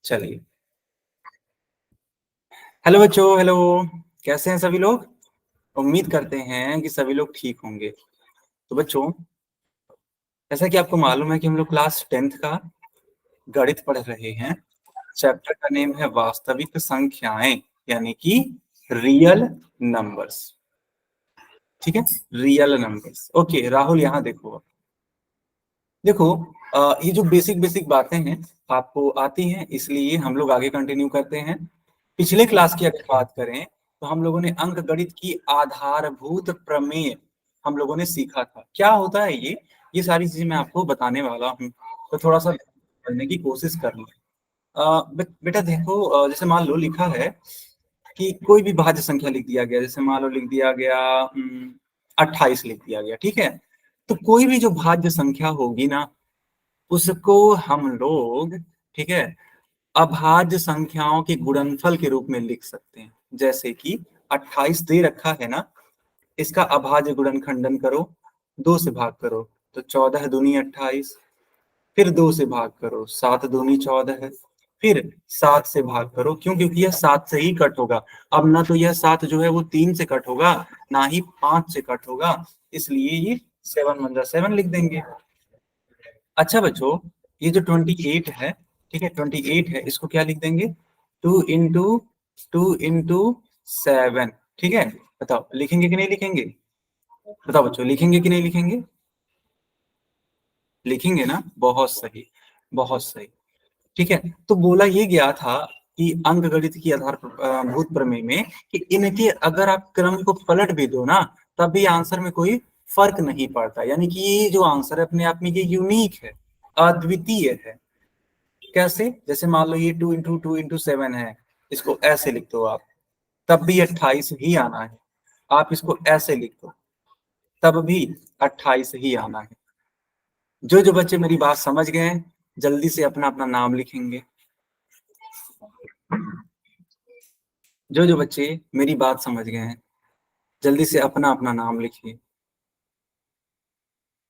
चलिए, हेलो बच्चों, हेलो। कैसे हैं सभी लोग? उम्मीद करते हैं कि सभी लोग ठीक होंगे। तो बच्चों, जैसा कि आपको मालूम है कि हम लोग क्लास 10th का गणित पढ़ रहे हैं। चैप्टर का नेम है वास्तविक संख्याएं, यानी कि रियल नंबर्स। ठीक है, रियल नंबर्स। ओके राहुल, यहाँ देखो। देखो, ये जो बेसिक बेसिक बातें हैं आपको आती हैं, इसलिए हम लोग आगे कंटिन्यू करते हैं। पिछले क्लास की अगर बात करें तो हम लोगों ने अंक गणित की आधारभूत प्रमेय हम लोगों ने सीखा था। क्या होता है ये सारी चीजें मैं आपको बताने वाला हूँ, तो थोड़ा सा पढ़ने की कोशिश कर लें। बेटा देखो, जैसे मान लो लिखा है कि कोई भी भाज्य संख्या लिख दिया गया, जैसे मान लो लिख दिया गया 28 लिख दिया गया, ठीक है। तो कोई भी जो भाज्य संख्या होगी ना, उसको हम लोग, ठीक है, अभाज्य संख्याओं के गुणनफल के रूप में लिख सकते हैं। जैसे कि 28 दे रखा है ना, इसका अभाज्य गुणनखंडन करो, 2 से भाग करो तो 14 दूनी 28, फिर 2 से भाग करो 7 दूनी 14 है, फिर 7 से भाग करो, क्यों? क्योंकि यह 7 से ही कट होगा। अब ना तो यह 7 जो है वो 3 से कट होगा, ना ही 5 से कट होगा, इसलिए ये 7 1 7 लिख देंगे। अच्छा बच्चों, ये जो 28 है, ठीक है, 28 है, इसको क्या लिख देंगे? 2 into 7। ठीक है, बताओ लिखेंगे कि नहीं लिखेंगे? बताओ बच्चों, लिखेंगे कि नहीं लिखेंगे? लिखेंगे ना, बहुत सही, बहुत सही। ठीक है, तो बोला ये गया था कि अंक गणित की आधारभूत प्रमेय में कि इनके अगर आप क्रम को पलट भी दो ना, तब भी आंसर में कोई फर्क नहीं पड़ता। यानी कि ये जो आंसर है अपने आप में ये यूनिक है, अद्वितीय है। कैसे? जैसे मान लो ये 2 into 7 है, इसको ऐसे लिख दो आप, तब भी 28 ही आना है। आप इसको ऐसे लिख दो, तब भी 28 ही आना है। जो बच्चे मेरी बात समझ गए हैं, जल्दी से अपना अपना नाम लिखेंगे। जो बच्चे मेरी बात समझ गए हैं, जल्दी से अपना अपना नाम लिखिए।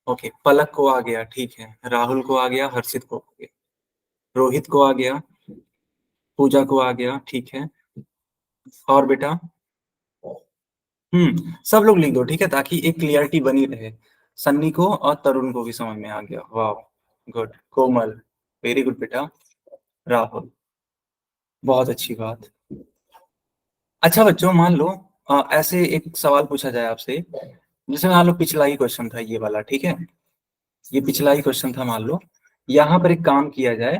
ओके, पलक को आ गया, ठीक है, राहुल को आ गया, हर्षित को आ गया, रोहित को आ गया, पूजा को आ गया, ठीक है। और बेटा, सब लोग लिख दो, ठीक है, ताकि एक क्लियरिटी बनी रहे। सन्नी को और तरुण को भी समझ में आ गया, वाह, गुड। कोमल, वेरी गुड बेटा। राहुल, बहुत अच्छी बात। अच्छा बच्चों, मान लो ऐसे एक सवाल पूछा जाए आपसे, जैसे मान लो पिछला ही क्वेश्चन था ये वाला, ठीक है, ये पिछला ही क्वेश्चन था। मान लो यहाँ पर एक काम किया जाए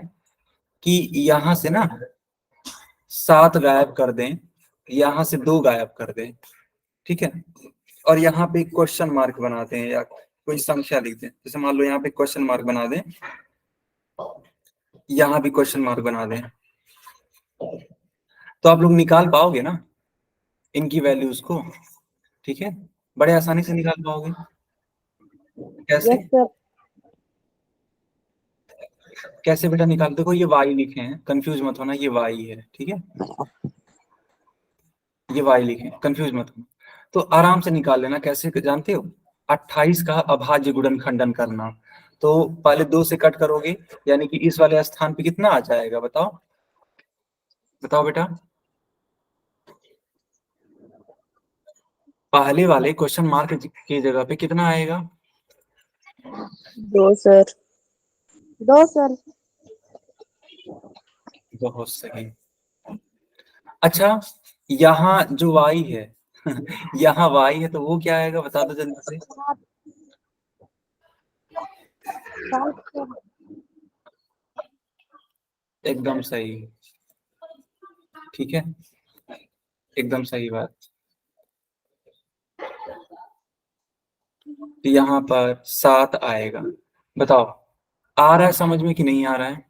कि यहाँ से ना 7 गायब कर दें, यहाँ से 2 गायब कर दें, ठीक है, और यहाँ पे क्वेश्चन मार्क बनाते हैं या कोई संख्या लिख दें। जैसे मान लो यहाँ पे क्वेश्चन मार्क बना दें, यहाँ भी क्वेश्चन मार्क बना दें, तो आप लोग निकाल पाओगे ना इनकी वैल्यूज को? ठीक है, बड़े आसानी से निकाल पाओगे। कैसे? Yes sir. कैसे बेटा निकाल? देखो ये y लिखे हैं, कंफ्यूज मत होना, ये y है, ठीक है, ये y लिखे, कंफ्यूज मत होना। तो आराम से निकाल लेना। कैसे जानते हो? 28 का अभाज्य गुणनखंडन करना। तो पहले 2 से कट करोगे, यानी कि इस वाले स्थान पे कितना आ जाएगा? बताओ बताओ बेटा। पहले वाले क्वेश्चन मार्क की जगह पे कितना आएगा? 2 सर। 2 सर। बहुत सही। अच्छा, यहाँ जो y है यहाँ y है, तो वो क्या आएगा? बता दो जल्दी से। 7 सर। एकदम सही, ठीक है, एकदम सही बात। तो यहाँ पर 7 आएगा। बताओ आ रहा है समझ में कि नहीं आ रहा है?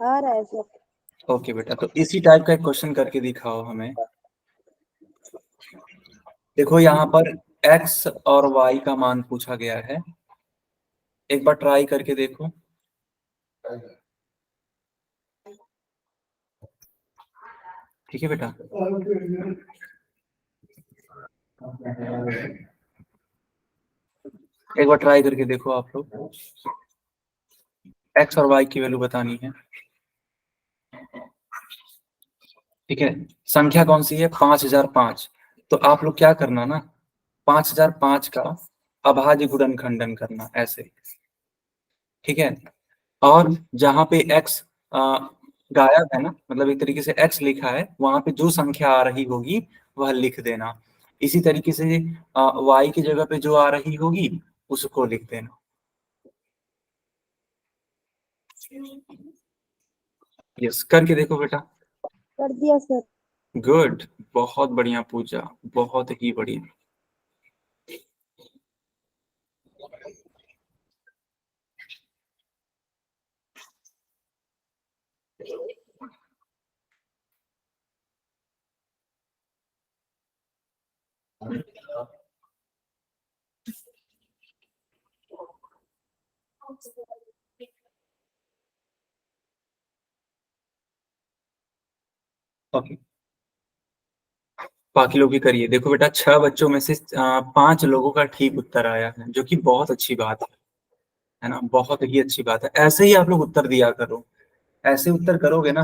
आ रहा है सर। ओके बेटा, तो इसी टाइप का एक क्वेश्चन करके दिखाओ हमें। देखो यहाँ पर x और y का मान पूछा गया है, एक बार ट्राई करके देखो। ठीक है बेटा, एक बार ट्राई करके देखो आप लोग। एक्स और वाई की वैल्यू बतानी है। ठीक है, संख्या कौन सी है? 5005। तो आप लोग क्या करना ना, 5005 का अभाज्य गुणनखंडन करना ऐसे। ठीक है, और जहां पे x गायब है ना, मतलब एक तरीके से x लिखा है, वहां पे जो संख्या आ रही होगी वह लिख देना। इसी तरीके से y की जगह पे जो आ रही होगी उसको लिख देना। यस, करके देखो बेटा। कर दिया सर। गुड, बहुत बढ़िया पूजा, बहुत ही बढ़िया। ओके, बाकी लोग भी करिए। देखो बेटा, 6 बच्चों में से 5 लोगों का ठीक उत्तर आया है, जो कि बहुत अच्छी बात है ना, बहुत ही अच्छी बात है। ऐसे ही आप लोग उत्तर दिया करो, ऐसे उत्तर करोगे ना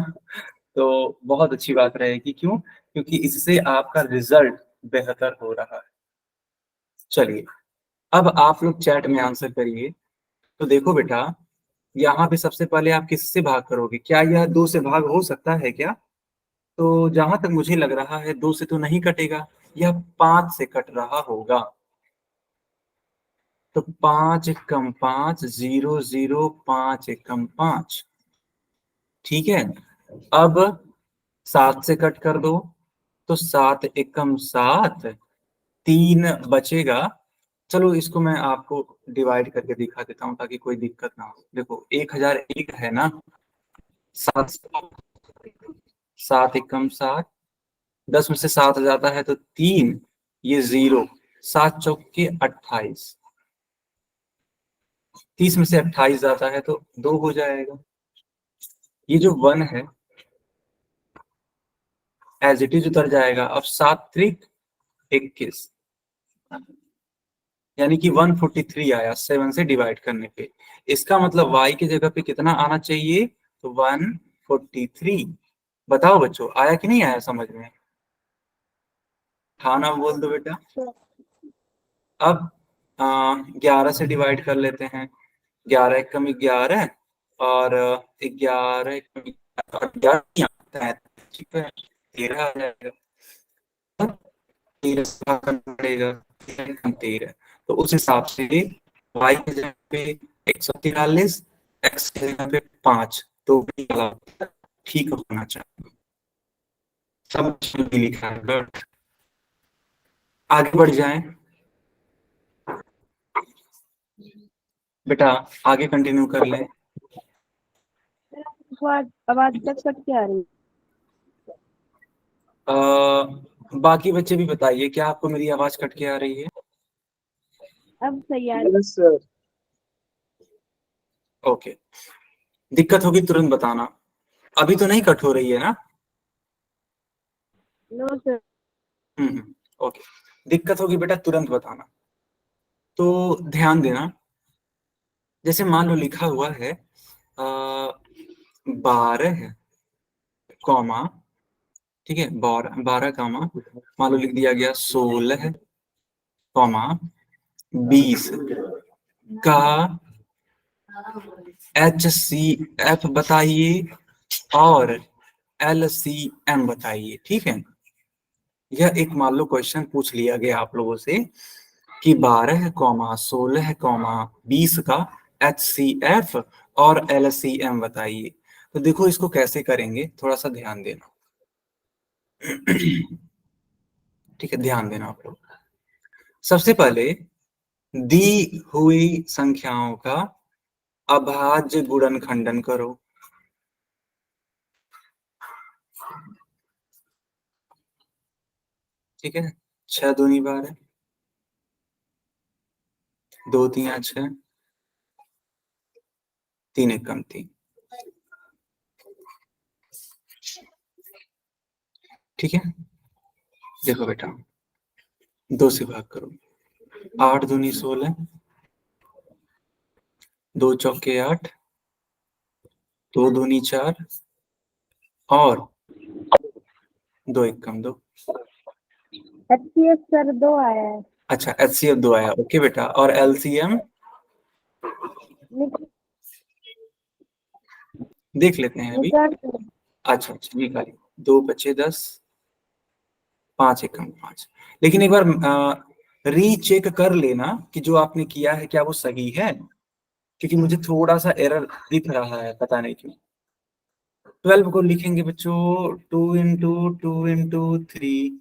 तो बहुत अच्छी बात रहेगी। क्यों? क्योंकि इससे आपका रिजल्ट बेहतर हो रहा है। चलिए, अब आप लोग चैट में आंसर करिए। तो देखो बेटा, यहाँ पे सबसे पहले आप किससे भाग करोगे? क्या यह 2 से भाग हो सकता है क्या? तो जहां तक मुझे लग रहा है 2 से तो नहीं कटेगा, यह 5 से कट रहा होगा। तो 5 एकम 5, 0 0, 5 एकम 5। ठीक है, अब 7 से कट कर दो, तो 7 एकम 7, 3 बचेगा। चलो इसको मैं आपको डिवाइड करके दिखा देता हूँ ताकि कोई दिक्कत ना हो। देखो 1001 है ना, 7, 7 एकम 7, 10 में से 7 जाता है तो 3, ये 0, 7 चौके 28, 30 में से 28 जाता है तो 2 हो जाएगा। ये जो 1 है एज इट इज उतर जाएगा। अब 7 त्रिक 21, यानी कि 143 आया 7 से डिवाइड करने पे। इसका मतलब y की जगह पे कितना आना चाहिए? तो 143। बताओ बच्चों, आया कि नहीं आया समझ में? हाँ ना बोल दो बेटा। अब 11 से डिवाइड कर लेते हैं। 11 एकम 11, और 11 एकम 11 नहीं आता है, ठीक है, 13 आ जाएगा। 13 से भाग करना पड़ेगा, 13 एकम 13। तो उस हिसाब से y की जगह पे 143, x की जगह पे 5, तो भी ठीक होना चाहिए। सब भी लिखा है, बट आगे बढ़ जाएं बेटा, आगे कंटिन्यू कर लें। आवाज आवाज तक कट के आ रही है। बाकी बच्चे भी बताइए, क्या आपको मेरी आवाज कट के आ रही है? अब सही आ रही है। Yes sir. ओके, दिक्कत होगी तुरंत बताना। अभी तो नहीं कट हो रही है ना? No sir. ओके, दिक्कत होगी बेटा तुरंत बताना। तो ध्यान देना, जैसे मान लो लिखा हुआ है 12 कॉमा, ठीक है, 12 कॉमा, मान लो लिख दिया गया 16 कॉमा 20 का HCF बताइए और LCM बताइए। ठीक है, यह एक मान लो क्वेश्चन पूछ लिया गया आप लोगों से कि 12, 16, 20 का HCF और LCM बताइए। तो देखो इसको कैसे करेंगे, थोड़ा सा ध्यान देना। ठीक है, ध्यान देना आप लोग। सबसे पहले दी हुई संख्याओं का अभाज्य गुणनखंडन करो। ठीक है, 6 दूनी 12, 2 3 6, 3 एकम 3। ठीक है, देखो बेटा, 2 से भाग करो, 8 दूनी 16, 2 चौके 8, 2 दूनी 4 और 2 1 कम 2। HCF सर 2 आया है। अच्छा HCF 2 आया, ओके बेटा। और LCM देख लेते हैं अभी। निकाल सर। अच्छा अच्छा निकालिए। 2 बचे 10, 5 1 कम 5। लेकिन एक बार रीचेक कर लेना कि जो आपने किया है क्या वो सही है, क्योंकि मुझे थोड़ा सा एरर दिख रहा है, पता नहीं क्यों। 12 को लिखेंगे बच्चों 2 × 2 × 3।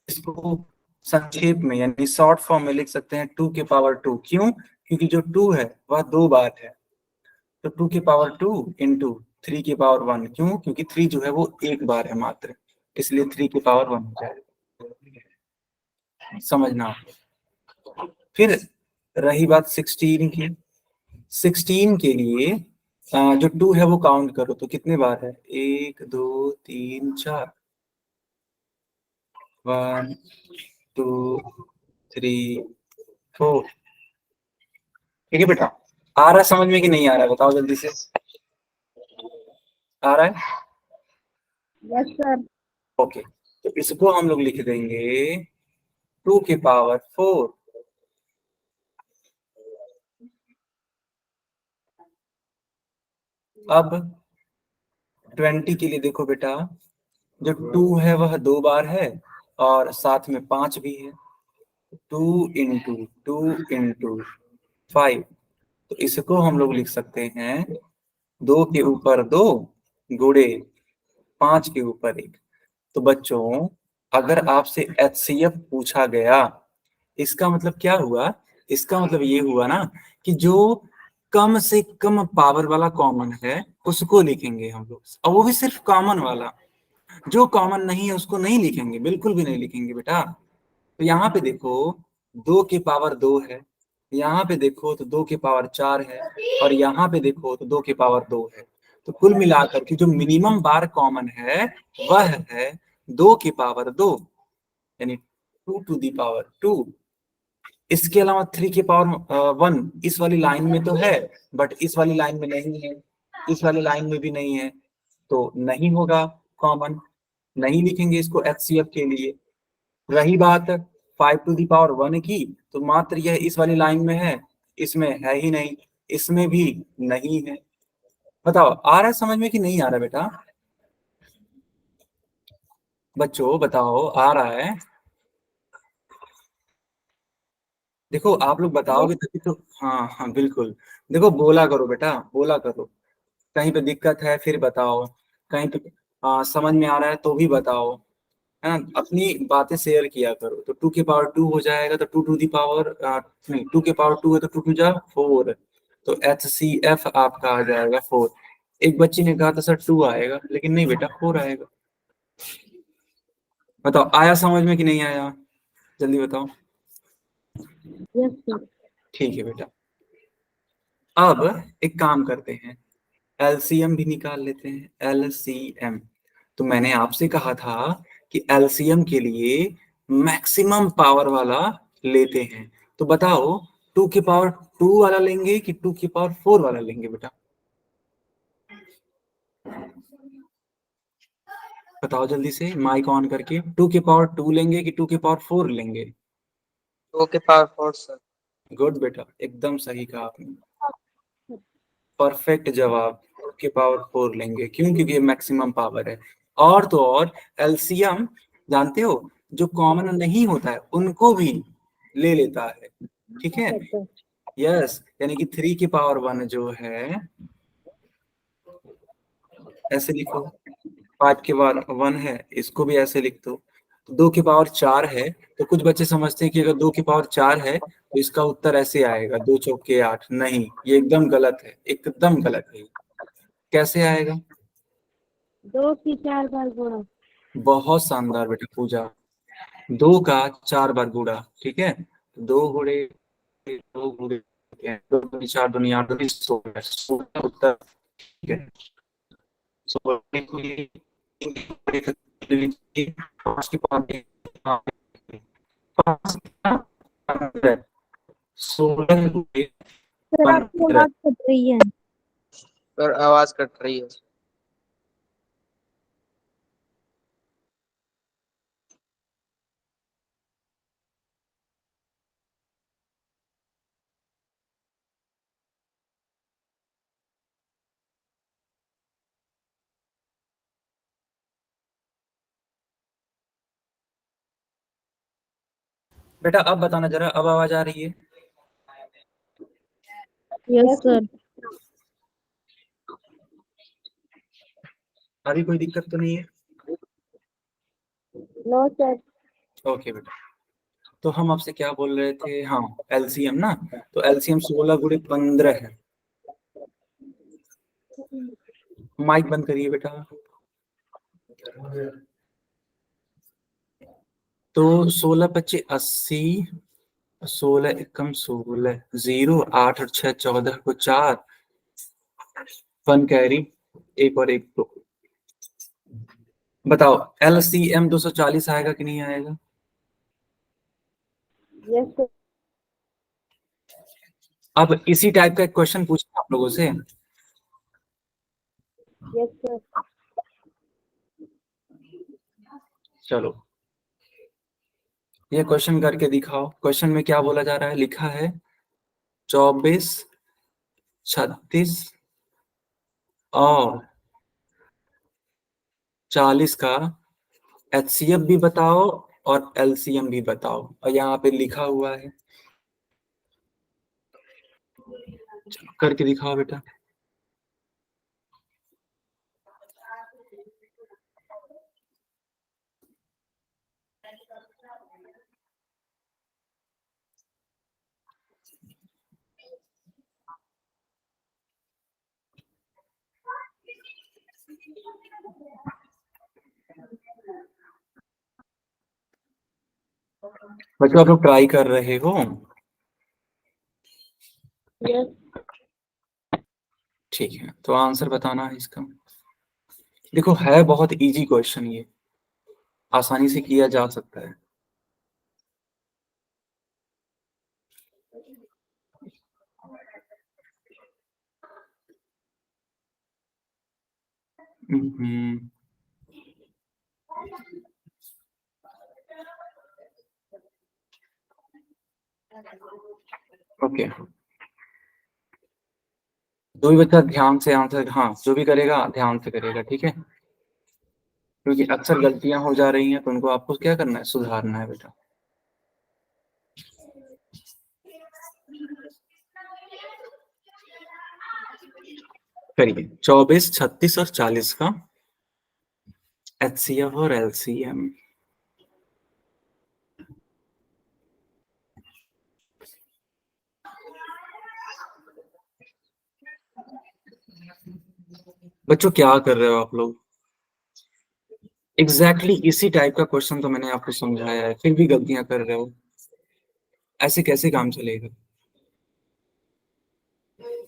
इसको संक्षेप में यानी शॉर्ट फॉर्म में लिख सकते हैं 2 के पावर 2। क्यों? क्योंकि जो 2 है वह 2 बार है, तो 2 के पावर 2 इंटू 3 के पावर 1। क्यों? क्योंकि 3 जो है वो एक बार है मात्र, इसलिए 3 के पावर 1 हो जाएगा। समझना। फिर रही बात 16 की। 16 के लिए जो 2 है वो काउंट करो तो कितने बार है? 1 2 3 4। 1 2 3 4। ठीक है बेटा, आ रहा है समझ में कि नहीं आ रहा है? बताओ जल्दी से। आ रहा है? Yes sir. ओके, तो इसको हम लोग लिख देंगे 2 के पावर 4। अब 20 के लिए देखो बेटा, जो 2 है वह 2 बार है और साथ में 5 भी है। 2 × 2 × 5। तो इसको हम लोग लिख सकते हैं 2 के ऊपर 2 गुणे 5 के ऊपर 1। तो बच्चों अगर आपसे HCF पूछा गया, इसका मतलब क्या हुआ? इसका मतलब ये हुआ ना कि जो कम से कम पावर वाला कॉमन है उसको लिखेंगे हम लोग, और वो भी सिर्फ कॉमन वाला। जो कॉमन नहीं है उसको नहीं लिखेंगे, बिल्कुल भी नहीं लिखेंगे बेटा। तो यहाँ पे देखो 2 के पावर 2 है, यहाँ पे देखो तो 2 के पावर 4 है, और यहाँ पे देखो तो 2 के पावर 2 है। तो कुल मिलाकर के जो मिनिमम बार कॉमन है वह है 2 के पावर 2, यानी 2 टू दी पावर 2। इसके अलावा 3 के पावर 1 इस वाली लाइन में तो है, बट इस वाली लाइन में नहीं है, इस वाली लाइन में भी नहीं है, तो नहीं होगा कॉमन, नहीं लिखेंगे इसको HCF के लिए। रही बात 5 टू दी पावर 1 की, तो मात्र यह इस वाली लाइन में है, इसमें है ही नहीं, इसमें भी नहीं है। बताओ आ रहा है समझ में कि नहीं आ रहा बेटा? बच्चों बताओ आ रहा है? देखो आप लोग बताओगे तभी तो। हाँ हाँ बिल्कुल। देखो बोला करो बेटा, बोला करो। कहीं पे दिक्कत है फिर बताओ, कहीं पे समझ में आ रहा है तो भी बताओ, है ना? अपनी बातें शेयर किया करो। तो 2 के पावर 2 हो जाएगा, तो 2 टू दी पावर नहीं, 2 के पावर 2 है तो 2 टू जा 4। तो HCF आपका आ जाएगा 4। एक बच्ची ने कहा था सर 2 आएगा, लेकिन नहीं बेटा 4 आएगा। बताओ आया समझ में कि नहीं आया? जल्दी बताओ। Yes sir. ठीक है बेटा, अब एक काम करते हैं, LCM भी निकाल लेते हैं। LCM, तो मैंने आपसे कहा था कि LCM के लिए मैक्सिमम पावर वाला लेते हैं। तो बताओ 2 के पावर 2 वाला लेंगे कि 2 के पावर 4 वाला लेंगे बेटा? बताओ जल्दी से माइक ऑन करके, 2 के पावर 2 लेंगे कि 2 के पावर 4 लेंगे? 2 के पावर 4 सर। गुड बेटा, एकदम सही कहा आपने, परफेक्ट जवाब। 2 के पावर 4 लेंगे, क्यों? क्योंकि ये मैक्सिमम पावर है। और तो और LCM जानते हो, जो कॉमन नहीं होता है उनको भी ले लेता है, ठीक है? यस, यानी कि 3 के पावर 1 जो है, ऐसे लिखो। 5 के पावर 1 है, इसको भी ऐसे लिख दो। तो 2 के पावर 4 है, तो कुछ बच्चे समझते हैं कि अगर 2 के पावर 4 है तो इसका उत्तर ऐसे आएगा 2 चौके 8। नहीं, ये एकदम गलत है, एकदम गलत है। कैसे आएगा? 2 की 4 बार गुणा। बहुत शानदार बेटा पूजा। 2 का 4 बार गुणा, ठीक है? 2 गुणे 2 गुणे 2 दूनी 4 दूनी 8 दूनी 16, 16 उत्तर, ठीक है? 16 को ये 5 की पावर 16 सर आपकी 15। आवाज कट रही है। पर आवाज कट रही है। बेटा अब बताना जरा, अब आवाज आ रही है? Yes sir. अभी कोई दिक्कत तो नहीं है? No sir. ओके बेटा, तो हम आपसे क्या बोल रहे थे? हाँ, एलसीएम ना। तो एलसीएम 16 × 15 है। माइक बंद करिए बेटा। तो 16×25 = 80, 16 × 1 = 16, 0, 8 और 6 14 को 4, 1 कैरी, एक और एक दो। बताओ एलसीएम 240 आएगा कि नहीं आएगा? Yes sir. अब इसी टाइप का एक क्वेश्चन पूछा आप लोगों से। Yes sir. चलो ये क्वेश्चन करके दिखाओ। क्वेश्चन में क्या बोला जा रहा है? लिखा है 24, 36 और 40 का एचसीएफ भी बताओ और एलसीएम भी बताओ, और यहाँ पे लिखा हुआ है। चलो करके दिखाओ बेटा। बच्चों आप लोग ट्राई कर रहे हो? यस। ठीक है, तो आंसर बताना है इसका। देखो है बहुत इजी क्वेश्चन, ये आसानी से किया जा सकता है। हम्म, ओके, जो भी बच्चा ध्यान से आंसर, हाँ जो भी करेगा ध्यान से करेगा, ठीक है? क्योंकि अक्सर गलतियां हो जा रही हैं, तो उनको आपको क्या करना है? सुधारना है बेटा। करिए 24, 36 और 40 का एचसीएफ और एलसीएम। बच्चों क्या कर रहे हो आप लोग? एग्जैक्टली इसी टाइप का क्वेश्चन तो मैंने आपको समझाया है, फिर भी गलतियां कर रहे हो। ऐसे कैसे काम चलेगा?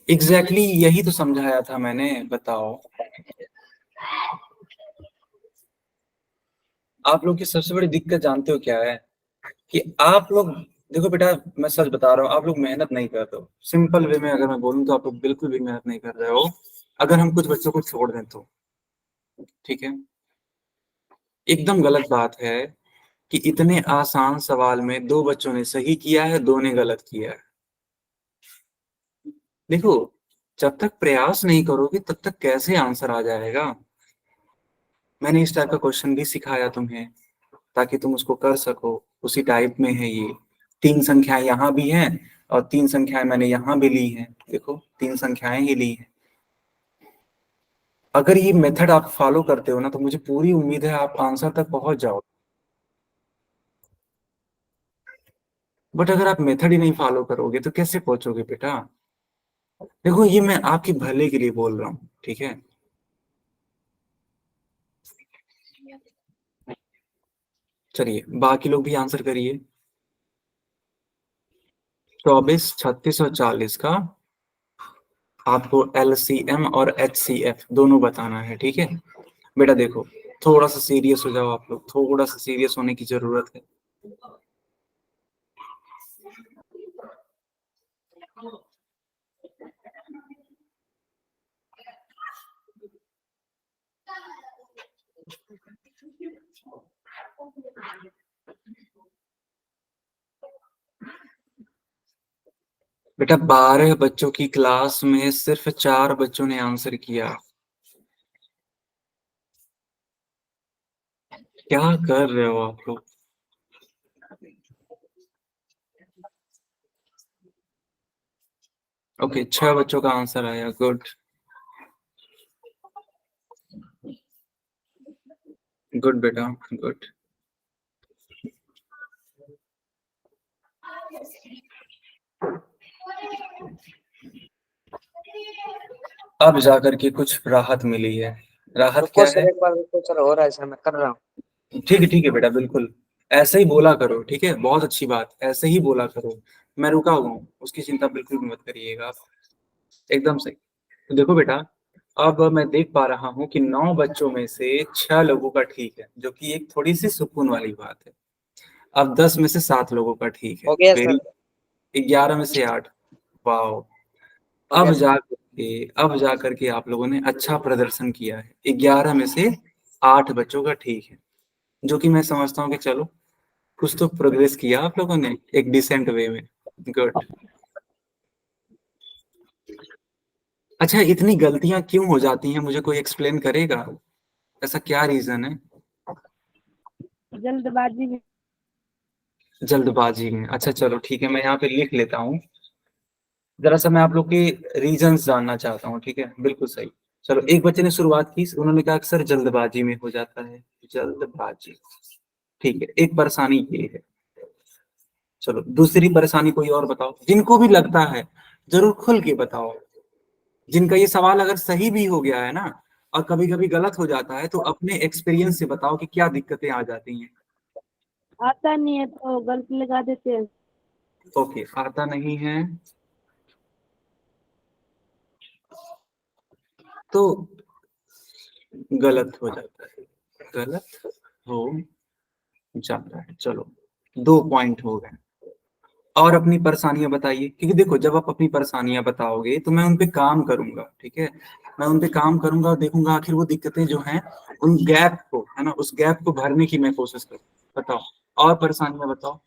एग्जैक्टली यही तो समझाया था मैंने, बताओ। आप लोग की सबसे बड़ी दिक्कत जानते हो क्या है? कि आप लोग, देखो बेटा मैं सच बता रहा हूँ, आप लोग मेहनत नहीं कर रहे हो। सिंपल वे में अगर मैं बोलूँ तो आप लोग बिल्कुल भी मेहनत नहीं कर रहे हो। अगर हम कुछ बच्चों को छोड़ दें तो, ठीक है? एकदम गलत बात है कि इतने आसान सवाल में दो बच्चों ने सही किया है, दो ने गलत किया है। देखो, जब तक प्रयास नहीं करोगे तब तक कैसे आंसर आ जाएगा? मैंने इस टाइप का क्वेश्चन भी सिखाया तुम्हें, ताकि तुम उसको कर सको। उसी टाइप में है ये। तीन संख्याएं यहाँ भी हैं और तीन संख्याएं मैंने यहाँ भी ली हैं। देखो, तीन संख्याएं ही ली हैं। अगर ये मेथड आप फॉलो करते हो ना, तो मुझे पूरी उम्मीद है आप आंसर तक पहुंच जाओ। बट अगर आप मेथड ही नहीं फॉलो करोगे तो कैसे पहुंचोगे बेटा? देखो ये मैं आपके भले के लिए बोल रहा हूँ, ठीक है? चलिए बाकी लोग भी आंसर करिए। 24, 36 और 40 का आपको एलसीएम और एचसीएफ दोनों बताना है, ठीक है? बेटा देखो, थोड़ा सा सीरियस हो जाओ आप लोग, थोड़ा सा सीरियस होने की जरूरत है। बेटा 12 बच्चों की क्लास में सिर्फ 4 बच्चों ने आंसर किया। क्या कर रहे हो आप लोग? ओके, 6 बच्चों का आंसर आया, गुड गुड बेटा, गुड। अब जाकर के कुछ राहत मिली है। राहत रुको क्या सर, है? एक बार रुको सर, हो रहा है सर, मैं कर रहा हूँ। ठीक है बेटा, बिल्कुल ऐसे ही बोला करो, ठीक है, बहुत अच्छी बात, ऐसे ही बोला करो। मैं रुका हुआ हूँ, उसकी चिंता बिल्कुल भी मत करिएगा आप। एकदम सही। तो देखो बेटा, अब मैं देख पा रहा हूँ कि 9 बच्चों में से 6 लोगों का ठीक है, जो कि एक थोड़ी सी सुकून वाली बात है। अब 10 में से 7 लोगों का ठीक है, हो गया वेरी। सर। 11 में से 8, वाह। हो गया सर। अब जाकर के आप लोगों ने अच्छा प्रदर्शन किया है। 11 में से 8 बच्चों का ठीक है, जो कि मैं समझता हूँ कि चलो कुछ तो प्रोग्रेस किया आप लोगों ने एक डिसेंट वे में। गुड। अच्छा, इतनी गलतियां क्यों हो जाती हैं, मुझे कोई एक्सप्लेन करेगा? ऐसा क्या रीजन है? जल्दबाजी में। जल्दबाजी में? अच्छा चलो ठीक है, मैं यहाँ पे लिख लेता हूँ। जरा सा मैं आप लोग के रीजंस जानना चाहता हूँ, ठीक है, बिल्कुल सही। चलो, एक बच्चे ने शुरुआत की, उन्होंने कहा अक्सर जल्दबाजी में हो जाता है। जल्दबाजी, ठीक है, एक परेशानी ये है। चलो, दूसरी परेशानी कोई और बताओ, जिनको भी लगता है जरूर खुल के बताओ। जिनका ये सवाल अगर सही भी हो गया है ना, और कभी कभी गलत हो जाता है, तो अपने एक्सपीरियंस से बताओ कि क्या दिक्कतें आ जाती हैं। आता नहीं है तो गलती लगा देते हैं। ओके, आता नहीं है तो गलत हो जाता है, गलत हो जाता है। चलो, 2 पॉइंट हो गए। और अपनी परेशानियां बताइए, क्योंकि देखो, जब आप अपनी परेशानियां बताओगे तो मैं उन पे काम करूंगा, ठीक है। मैं उन पे काम करूंगा और देखूंगा आखिर वो दिक्कतें जो हैं, उन गैप को, है ना, उस गैप को भरने की मैं कोशिश करूँ। बताओ, और परेशानियां बताओ।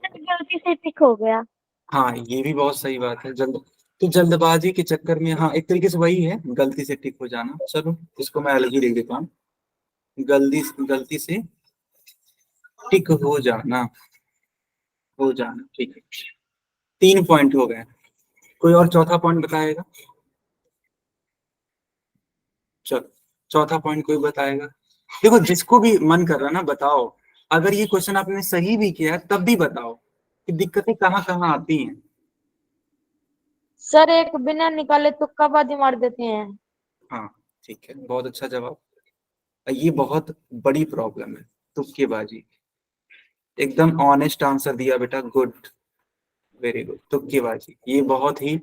गलती से टिक हो गया। हाँ, ये भी बहुत सही बात है। जल्दबाजी के चक्कर में, हाँ, एक तरीके से वही है, गलती से टिक हो जाना। चलो, इसको मैं अलग ही लिख देता हूँ। गलती गलती से टिक हो जाना, ठीक है। 3 पॉइंट हो गए। कोई और चौथा पॉइंट बताएगा? चलो, चौथा पॉइंट कोई बताएगा? देखो, जिसको भी मन कर रहा ना बताओ। अगर ये क्वेश्चन आपने सही भी किया तब भी बताओ कि दिक्कतें कहाँ कहाँ आती हैं। सर एक बिना निकाले तुक्का बाजी मार देते हैं। हाँ, ठीक है, बहुत अच्छा जवाब। ये बहुत बड़ी प्रॉब्लम है, तुक्केबाजी। एकदम ऑनेस्ट आंसर दिया बेटा, गुड, वेरी गुड। तुक्केबाजी ये बहुत ही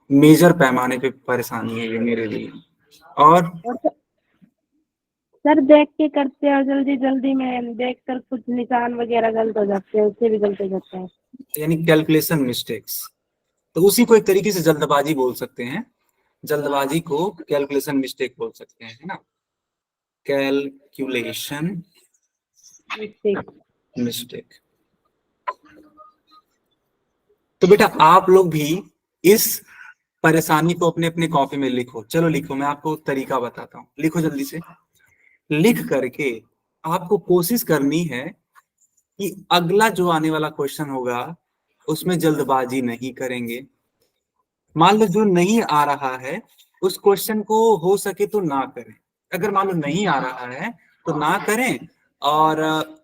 मेजर पैमाने पे परेशानी है ये मेरे लिए। और और सर देख के करते हैं और जल्दी जल्दी में देख कर कुछ निशान वगैरह गलत हो जाते हैं, उससे भी गलत हो जाता है। यानी कैलकुलेशन मिस्टेक्स, तो उसी को एक तरीके से जल्दबाजी बोल सकते हैं। जल्दबाजी को कैलकुलेशन मिस्टेक बोल सकते हैं, है ना। Calculation mistake. मिस्टेक। तो बेटा, आप लोग भी इस परेशानी को अपने अपने कॉपी में लिखो। चलो लिखो, मैं आपको तरीका बताता हूँ, लिखो जल्दी से। लिख करके आपको कोशिश करनी है कि अगला जो आने वाला क्वेश्चन होगा उसमें जल्दबाजी नहीं करेंगे। मान लो जो नहीं आ रहा है उस क्वेश्चन को हो सके तो ना करें। अगर मान लो नहीं आ रहा है तो ना करें, और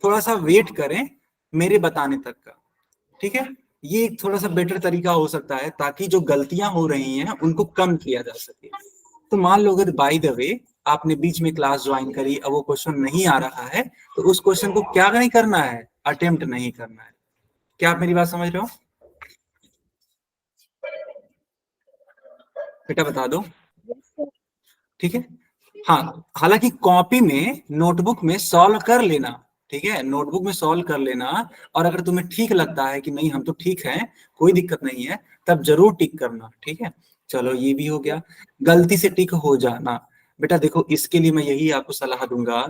थोड़ा सा वेट करें मेरे बताने तक का, ठीक है। ये एक थोड़ा सा बेटर तरीका हो सकता है, ताकि जो गलतियां हो रही हैं उनको कम किया जा सके। तो मान लो अगर बाय द वे आपने बीच में क्लास ज्वाइन करी, अब वो क्वेश्चन नहीं आ रहा है, तो उस क्वेश्चन को क्या नहीं करना है, अटेम्प्ट नहीं करना है। क्या आप मेरी बात समझ रहे हो? बेटा बता दो, ठीक है। हाँ, हालांकि कॉपी में, नोटबुक में सॉल्व कर लेना, ठीक है, नोटबुक में सॉल्व कर लेना। और अगर तुम्हें ठीक लगता है कि नहीं हम तो ठीक हैं, कोई दिक्कत नहीं है, तब जरूर टिक करना, ठीक है। चलो, ये भी हो गया। गलती से टिक हो जाना, बेटा देखो, इसके लिए मैं यही आपको सलाह दूंगा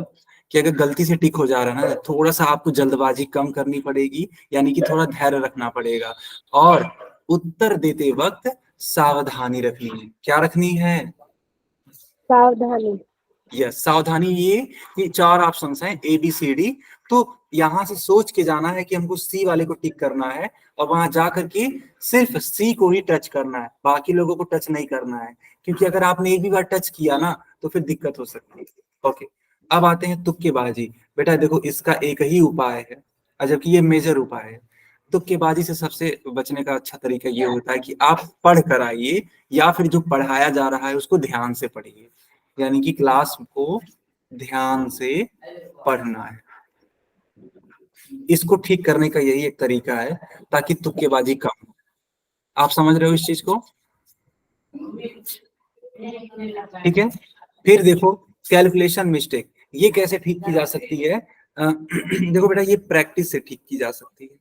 कि अगर गलती से टिक हो जा रहा है ना, थोड़ा सा आपको जल्दबाजी कम करनी पड़ेगी, यानी कि थोड़ा धैर्य रखना पड़ेगा, और उत्तर देते वक्त सावधानी रखनी है। क्या रखनी है? सावधानी। यस, सावधानी। ये 4 ऑप्शंस हैं, ए बी सी डी। तो यहां से सोच के जाना है कि हमको सी वाले को टिक करना है, और वहां जा करके सिर्फ सी को ही टच करना है, बाकी लोगों को टच नहीं करना है, क्योंकि अगर आपने एक भी बार टच किया ना तो फिर दिक्कत हो सकती है। ओके, अब आते हैं तुक्केबाजी। बेटा देखो, इसका एक ही उपाय है, और जबकि ये मेजर उपाय है। तुक्केबाजी से सबसे बचने का अच्छा तरीका ये होता है कि आप पढ़ कर आइए, या फिर जो पढ़ाया जा रहा है उसको ध्यान से पढ़िए, यानी कि क्लास को ध्यान से पढ़ना है। इसको ठीक करने का यही एक तरीका है, ताकि तुक्केबाजी कम हो। आप समझ रहे हो इस चीज को? ठीक है। फिर देखो, कैलकुलेशन मिस्टेक, ये कैसे ठीक की जा सकती है? देखो बेटा, ये प्रैक्टिस से ठीक की जा सकती है।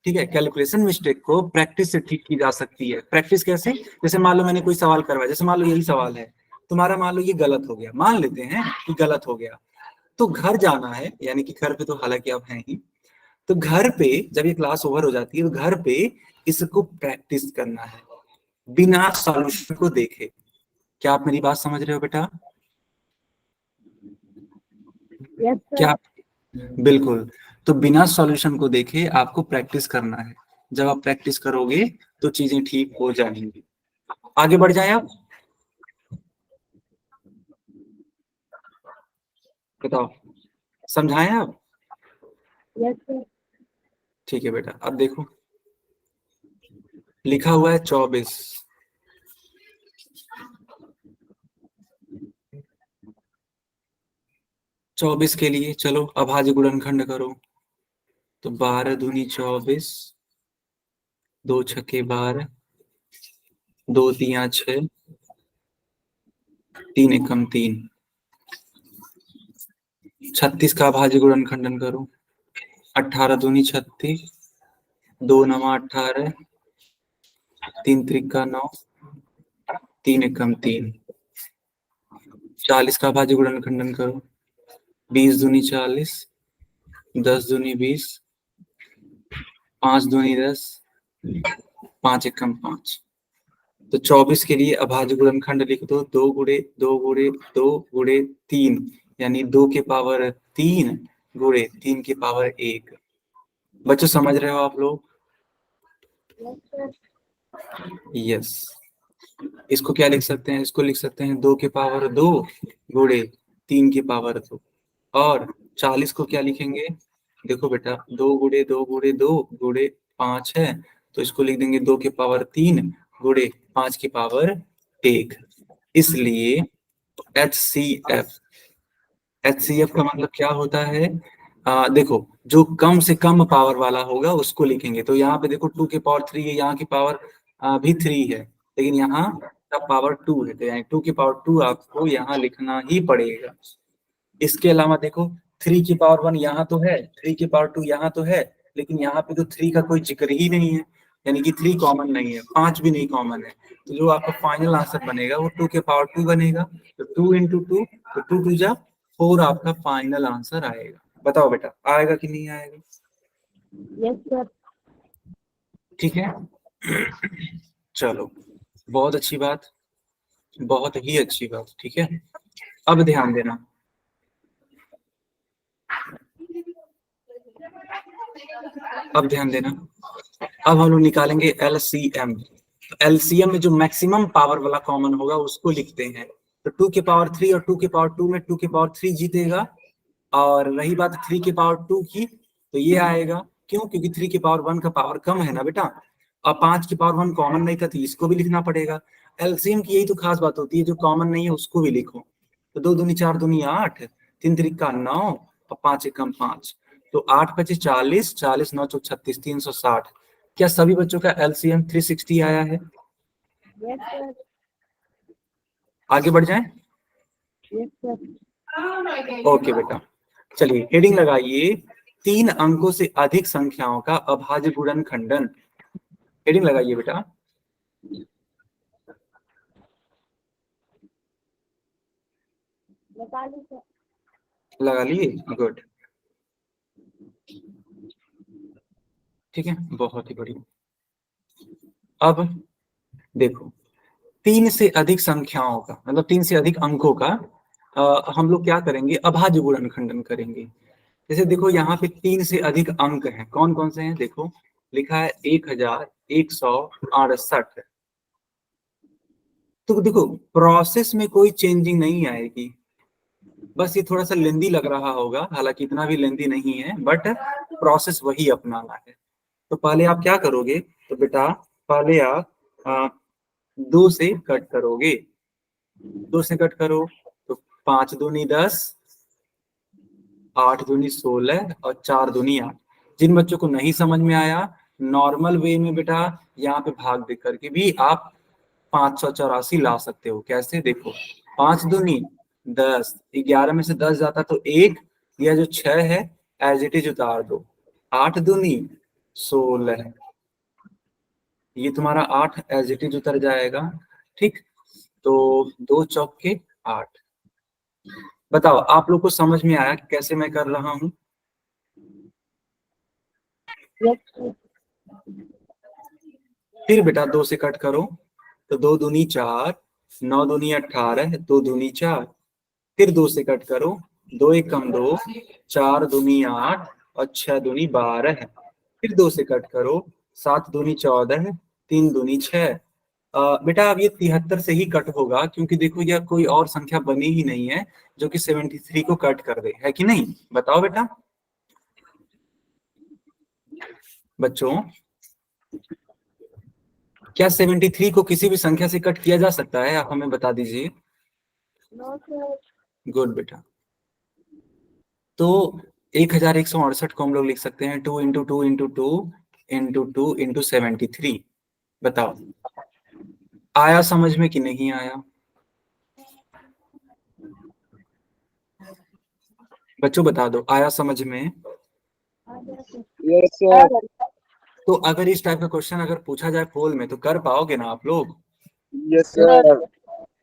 ठीक है, कैलकुलेशन मिस्टेक को प्रैक्टिस से ठीक की जा सकती है। प्रैक्टिस कैसे? जैसे मान लो मैंने कोई सवाल करवाया, जैसे मान लो यही सवाल है, तुम्हारा मान लो ये गलत हो गया, मान लेते हैं कि गलत हो गया, तो घर जाना है, यानी कि घर पे तो हालांकि आप हैं ही, तो घर पे जब ये क्लास ओवर हो जाती है तो घर पे इसको प्रैक्टिस करना है बिना सॉल्यूशन को देखे। क्या आप मेरी बात समझ रहे हो बेटा? Yes sir. क्या? बिल्कुल। तो बिना सॉल्यूशन को देखे आपको प्रैक्टिस करना है। जब आप प्रैक्टिस करोगे तो चीजें ठीक हो जाएंगी। आगे बढ़ जाए आप, बताओ, समझाएं आप? Yes sir. ठीक है बेटा, अब देखो, लिखा हुआ है 24। 24 के लिए चलो अभाज्य गुणनखंड करो। तो 12 दूनी 24, 2 छक्के 12, 2 तिया 6, 3 एकम 3। 36 का अभाज्य गुणनखंडन करो। 18 दूनी 36, 2 नवा 18, 3 त्रिका 9, 3 एकम 3। 40 का अभाज्य गुणनखंडन करो। 20 दूनी 40, 10 दूनी 20, 5 दूनी 10, 5 एकम 5। तो 24 के लिए अभाज्य गुणनखंड लिख दो, 2 गुणे 2 गुणे 2 गुणे 3, यानी 2 के पावर 3 गुणे 3 के पावर 1। बच्चों समझ रहे हो आप लोग? Yes sir. यस। इसको क्या लिख सकते हैं? इसको लिख सकते हैं 2 के पावर 2 गुणे 3 के पावर 2। और 40 को क्या लिखेंगे? देखो बेटा, 2 गुणे 2 गुणे 2 गुणे 5 है, तो इसको लिख देंगे 2 के पावर 3 गुणे 5 के पावर 1। इसलिए HCF, HCF का मतलब क्या होता है? देखो, जो कम से कम पावर वाला होगा उसको लिखेंगे। तो यहाँ पे देखो 2 के पावर 3 है, यहाँ की पावर भी 3 है, लेकिन यहाँ का पावर 2 है, तो यानी 2 के पावर 2 आपको यहाँ लिखना ही पड़ेगा। इसके अलावा देखो, 3 की पावर 1 यहाँ तो है, 3 की पावर 2 यहाँ तो है, लेकिन यहाँ पे तो 3 का कोई जिक्र ही नहीं है, यानी कि 3 कॉमन नहीं है, 5 भी नहीं कॉमन है। तो जो आपका फाइनल आंसर बनेगा वो 2 के पावर 2 बनेगा। तो 2 इंटू 2, तो 2 टू जा 4 आपका फाइनल आंसर आएगा। बताओ बेटा, आएगा कि नहीं आएगा? Yes sir. ठीक है। चलो, बहुत अच्छी बात, बहुत ही अच्छी बात। ठीक है, अब ध्यान देना, अब ध्यान देना। अब हम लोग निकालेंगे LCM। तो LCM में जो मैक्सिमम पावर वाला कॉमन होगा उसको लिखते हैं। तो 2 के पावर 3 और 2 के पावर 2 में 2 के पावर 3 जीतेगा, और रही बात 3 के पावर 2 की, तो ये आएगा। क्यों? क्योंकि 3 के पावर 1 का पावर कम है ना बेटा, और 5 के पावर 1 कॉमन नहीं था, तो इसको भी लिखना पड़ेगा। LCM की यही तो खास बात होती है, जो कॉमन नहीं है उसको भी लिखो। तो 2 दूनी 4 दूनी 8, 3 त्रिका 9, और 5 एकम 5। तो 8 पचे 40, 40 9 चौक 36, 360। क्या सभी बच्चों का LCM 360 आया है? Yes sir. आगे बढ़ जाएं? Yes sir. ओके बेटा, चलिए हेडिंग लगाइए, 3 अंकों से अधिक संख्याओं का अभाज्य गुणनखंडन। हेडिंग लगाइए बेटा। बताइए सर। लगा लिए, गुड, ठीक है, बहुत ही बढ़िया। अब देखो, 3 से अधिक संख्याओं का मतलब 3 से अधिक अंकों का हम लोग क्या करेंगे, अभाज्य गुणनखंडन करेंगे। जैसे देखो यहाँ पे 3 से अधिक अंक हैं, कौन कौन से हैं, देखो लिखा है 1168। तो देखो प्रोसेस में कोई चेंजिंग नहीं आएगी, बस ये थोड़ा सा लेंदी लग रहा होगा, हालांकि इतना भी लेंदी नहीं है, बट प्रोसेस वही अपनाना है। तो पहले आप क्या करोगे, तो बेटा पहले आप 2 से कट करोगे, 2 से कट करो तो 5 दूनी 10, 8 दूनी 16 और 4 दूनी 8। जिन बच्चों को नहीं समझ में आया, नॉर्मल वे में बेटा यहाँ पे भाग दे करके भी आप 584 ला सकते हो। कैसे, देखो 5 दूनी 10, 11 में से 10 जाता तो 1, यह जो 6 है एज इट इज उतार दो, 8 दूनी 16, ये तुम्हारा 8 एज इट इज उतर जाएगा, ठीक। तो 2 चौके 8। बताओ आप लोग को समझ में आया कि कैसे मैं कर रहा हूं? फिर बेटा 2 से कट करो तो 2 दूनी 4, 9 दूनी 18, 2 दूनी 4। फिर 2 से कट करो, 2 एक कम 2, 4 दूनी 8 और 6 दूनी 12। फिर 2 से कट करो, 7 दूनी 14, 3 दूनी 6। बेटा अब ये 73 से ही कट होगा, क्योंकि देखो यह कोई और संख्या बनी ही नहीं है जो कि 73 को कट कर दे, है कि नहीं? बताओ बेटा बच्चों, क्या 73 को किसी भी संख्या से कट किया जा सकता है? आप हमें बता दीजिए। गुड बेटा। तो 1168 को हम लोग लिख सकते हैं 2 इंटू 2 इंटू 2 इंटू 2 इंटू 73। बताओ आया समझ में कि नहीं आया? बच्चों बता दो, आया समझ में? Yes sir. तो अगर इस टाइप का क्वेश्चन अगर पूछा जाए पोल में तो कर पाओगे ना आप लोग? Yes sir.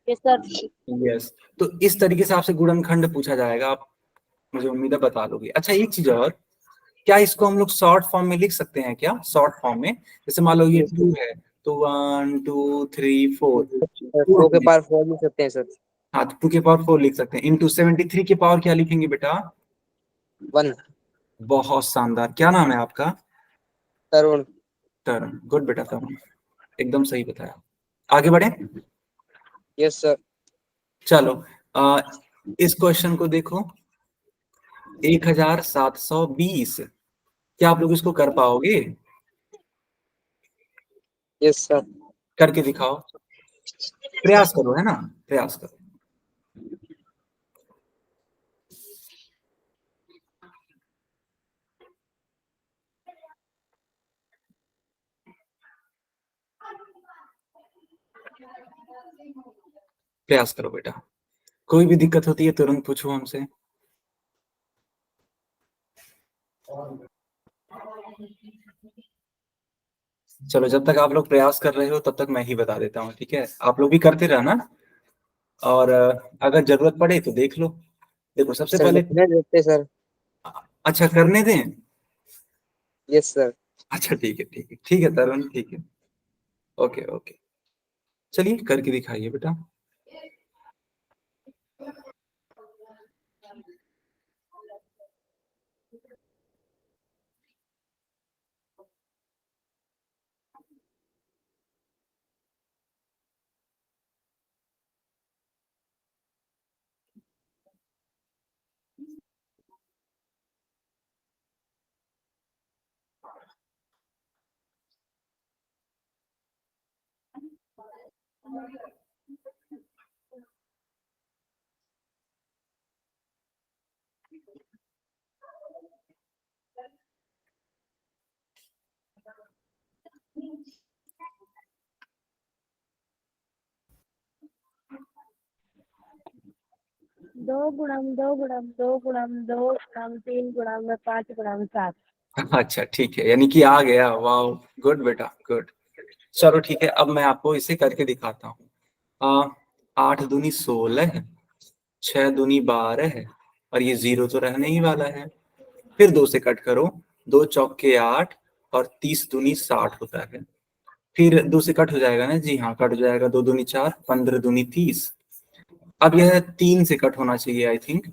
यस। तो इस तरीके से आपसे गुणनखंड पूछा जाएगा, आप मुझे उम्मीद है बता लोगे। अच्छा एक चीज और, क्या इसको हम लोग शॉर्ट फॉर्म में लिख सकते हैं क्या? शॉर्ट फॉर्म में, जैसे मान लो ये 2 है तो 1 2 3 4, 2 के पावर 4 लिख सकते हैं सर। हाँ तो 2 के पावर 4 लिख सकते हैं। इंटू 73 के पावर क्या लिखेंगे बेटा? 1। बहुत शानदार, क्या नाम है आपका? तरुण। तरुण, गुड बेटा तरुण, एकदम सही बताया। आगे बढ़े। Yes sir. चलो इस क्वेश्चन को देखो, 1720, क्या आप लोग इसको कर पाओगे? Yes sir. करके दिखाओ, प्रयास करो, है ना, प्रयास करो। प्रयास करो बेटा, कोई भी दिक्कत होती है तुरंत पूछो हमसे। चलो जब तक आप लोग प्रयास कर रहे हो तब तक मैं ही बता देता हूँ, ठीक है? आप लोग भी करते रहना, और अगर जरूरत पड़े तो देख लो। देखो सबसे सर पहले, लिखने देते सर। अच्छा करने दें। Yes sir. अच्छा ठीक है ठीक है ठीक है तरुण, ठीक है, ओके ओके, चलिए करके दिखाइए बेटा। दो गुणम दो गुणम दो गुणम दो गुणम 3 गुणम 5 गुणम 7। अच्छा ठीक है, यानी कि आ गया, वाह, गुड बेटा गुड। चलो ठीक है, अब मैं आपको इसे करके दिखाता हूँ। 8 दूनी 16, 6 दूनी 12, और ये 0 तो रहने ही वाला है। फिर 2 से कट करो, 2 चौके 8 और 30 दूनी 60 होता है। फिर 2 से कट हो जाएगा ना जी, हाँ कट हो जाएगा, 2 दूनी 4, 15 दूनी 30। अब यह 3 से कट होना चाहिए आई थिंक,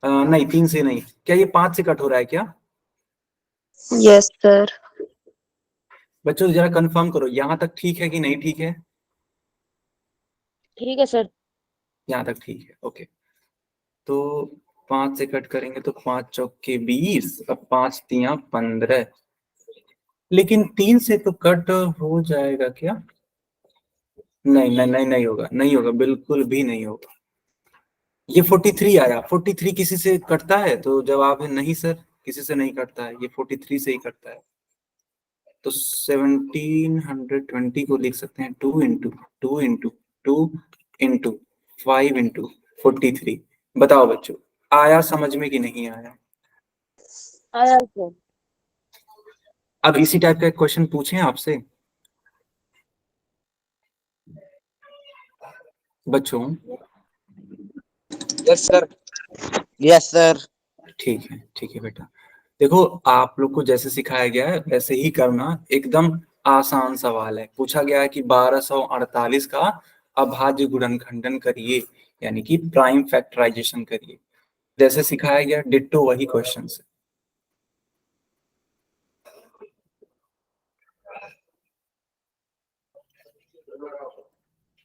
नहीं 3 से नहीं, क्या ये 5 से कट हो रहा है क्या? Yes sir. बच्चों जरा कंफर्म करो, यहाँ तक ठीक है कि नहीं ठीक है? ठीक है सर। यहाँ तक ठीक है, ओके। तो 5 से कट करेंगे तो 5 चौके 20, अब 5 तियां 15। लेकिन 3 से तो कट हो जाएगा क्या? नहीं नहीं नहीं, नहीं होगा, नहीं होगा, बिल्कुल भी नहीं होगा। ये 43 आया, 43 किसी से कटता है? तो जवाब है नहीं सर, किसी से नहीं कटता है, ये 43 से ही कटता है। तो 1720 को लिख सकते हैं 2 इंटू 5 इंटू बताओ बच्चों, आया समझ में कि नहीं आया? आया सर। अब इसी टाइप का एक क्वेश्चन पूछें आपसे बच्चों। Yes, sir. Yes, sir. ठीक है बेटा। देखो आप लोग को जैसे सिखाया गया है वैसे ही करना, एकदम आसान सवाल है। पूछा गया है कि 1248 का अभाज्य गुणनखंडन करिए, यानी कि प्राइम फैक्टराइजेशन करिए। जैसे सिखाया गया डिट्टो वही क्वेश्चन है।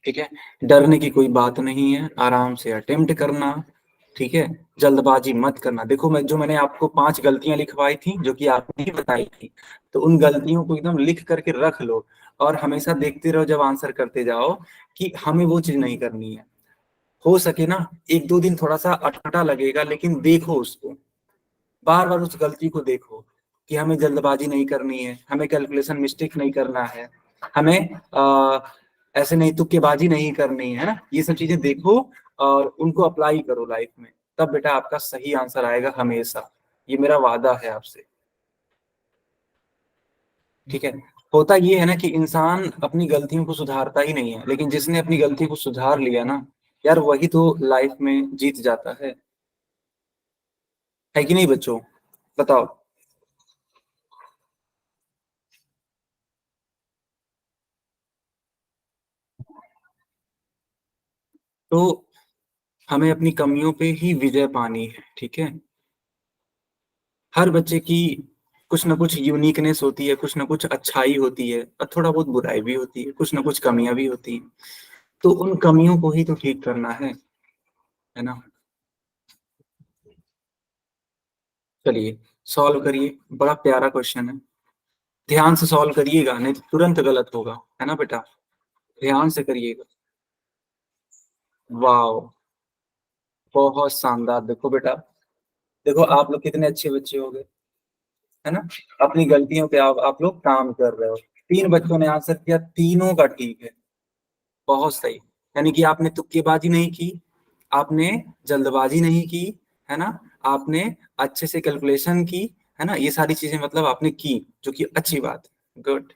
ठीक है, डरने की कोई बात नहीं है, आराम से अटेम्प्ट करना, ठीक है, जल्दबाजी मत करना। देखो मैंने आपको 5 गलतियां लिखवाई थी जो कि आपने ही बताई थी, तो उन गलतियों को एकदम लिख करके रख लो और हमेशा देखते रहो जब आंसर करते जाओ कि हमें वो चीज नहीं करनी है। हो सके ना 1-2 दिन थोड़ा सा अटपटा लगेगा, लेकिन देखो उसको, बार बार उस गलती को देखो कि हमें जल्दबाजी नहीं करनी है, हमें कैलकुलेशन मिस्टेक नहीं करना है, हमें ऐसे नहीं तुक्केबाजी नहीं करनी है ना। ये सब चीजें देखो और उनको अप्लाई करो लाइफ में, तब बेटा आपका सही आंसर आएगा हमेशा। ये मेरा वादा है आपसे, ठीक है। होता ये है ना कि इंसान अपनी गलतियों को सुधारता ही नहीं है, लेकिन जिसने अपनी गलती को सुधार लिया ना यार, वही तो लाइफ में जीत जाता है कि नहीं बच्चों? बताओ। तो हमें अपनी कमियों पे ही विजय पानी है, ठीक है। हर बच्चे की कुछ ना कुछ यूनिकनेस होती है, कुछ ना कुछ अच्छाई होती है और थोड़ा बहुत बुराई भी होती है, कुछ ना कुछ कमियां भी होती हैं। तो उन कमियों को ही तो ठीक करना है ना। चलिए सॉल्व करिए, बड़ा प्यारा क्वेश्चन है, ध्यान से सॉल्व करिएगा नहीं तो तुरंत गलत होगा, है ना बेटा, ध्यान से करिएगा। वाह, बहुत शानदार। देखो बेटा, देखो आप लोग कितने अच्छे बच्चे हो गए, है ना। अपनी गलतियों पे आप लोग काम कर रहे हो। 3 बच्चों ने आंसर किया, तीनों का ठीक है, बहुत सही। यानी कि आपने तुक्केबाजी नहीं की, आपने जल्दबाजी नहीं की, है ना, आपने अच्छे से कैलकुलेशन की, है ना, ये सारी चीजें मतलब आपने की, जो कि अच्छी बात है, गुड।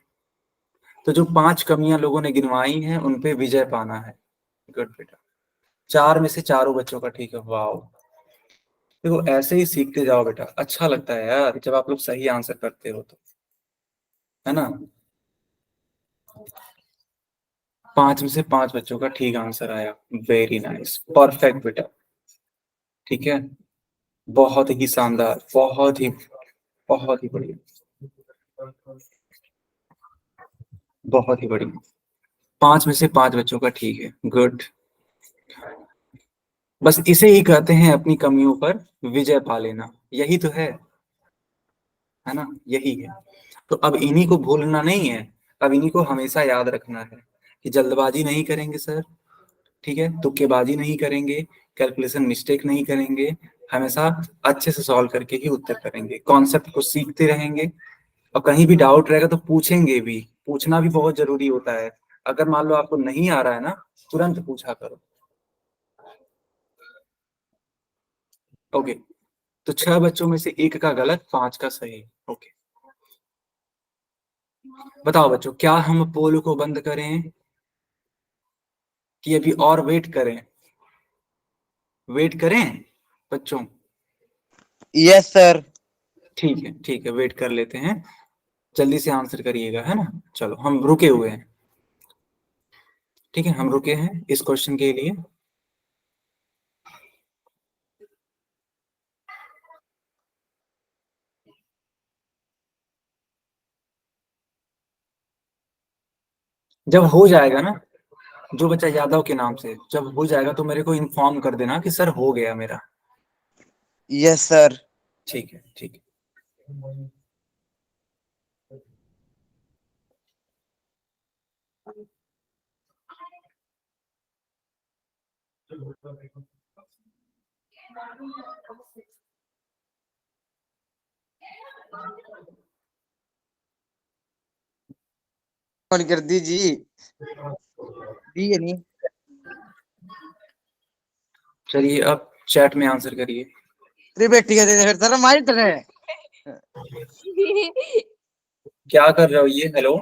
तो जो 5 कमियां लोगों ने गिनवाई हैं उन पे विजय पाना है, गुड बेटा। 4 में से चारों बच्चों का ठीक है, वाह। देखो ऐसे ही सीखते जाओ बेटा, अच्छा लगता है यार जब आप लोग सही आंसर करते हो तो, है ना। 5 में से 5 बच्चों का ठीक आंसर आया, वेरी नाइस, परफेक्ट बेटा, ठीक है, बहुत ही शानदार, बहुत ही बढ़िया, बहुत ही बढ़िया। 5 में से 5 बच्चों का ठीक है, गुड। बस इसे ही कहते हैं अपनी कमियों पर विजय पा लेना, यही तो है ना, यही है। तो अब इन्हीं को भूलना नहीं है, अब इन्हीं को हमेशा याद रखना है कि जल्दबाजी नहीं करेंगे सर, ठीक है, तुक्केबाजी नहीं करेंगे, कैलकुलेशन मिस्टेक नहीं करेंगे, हमेशा अच्छे से सॉल्व करके ही उत्तर करेंगे, कॉन्सेप्ट को सीखते रहेंगे और कहीं भी डाउट रहेगा तो पूछेंगे भी, पूछना भी बहुत जरूरी होता है। अगर मान लो आपको नहीं आ रहा है ना, तुरंत पूछा करो, ओके। तो 6 बच्चों में से 1 का गलत, 5 का सही, ओके। बताओ बच्चों, क्या हम पोल को बंद करें कि अभी और वेट करें? वेट करें बच्चों, Yes, sir. ठीक है, वेट कर लेते हैं, जल्दी से आंसर करिएगा, है ना। चलो हम रुके हुए हैं, ठीक है, हम रुके हैं इस क्वेश्चन के लिए। जब हो जाएगा ना, जो बच्चा यादव के नाम से जब हो जाएगा तो मेरे को इन्फॉर्म कर देना कि सर हो गया मेरा। Yes, sir. ठीक है, ठीक है। फोन कर दीजिए। दी है नहीं। चलिए अब चैट में आंसर करिए। तेरी बेटी का दे दे फिर सर हमारी तरह। क्या कर रहे हो ये, हेलो,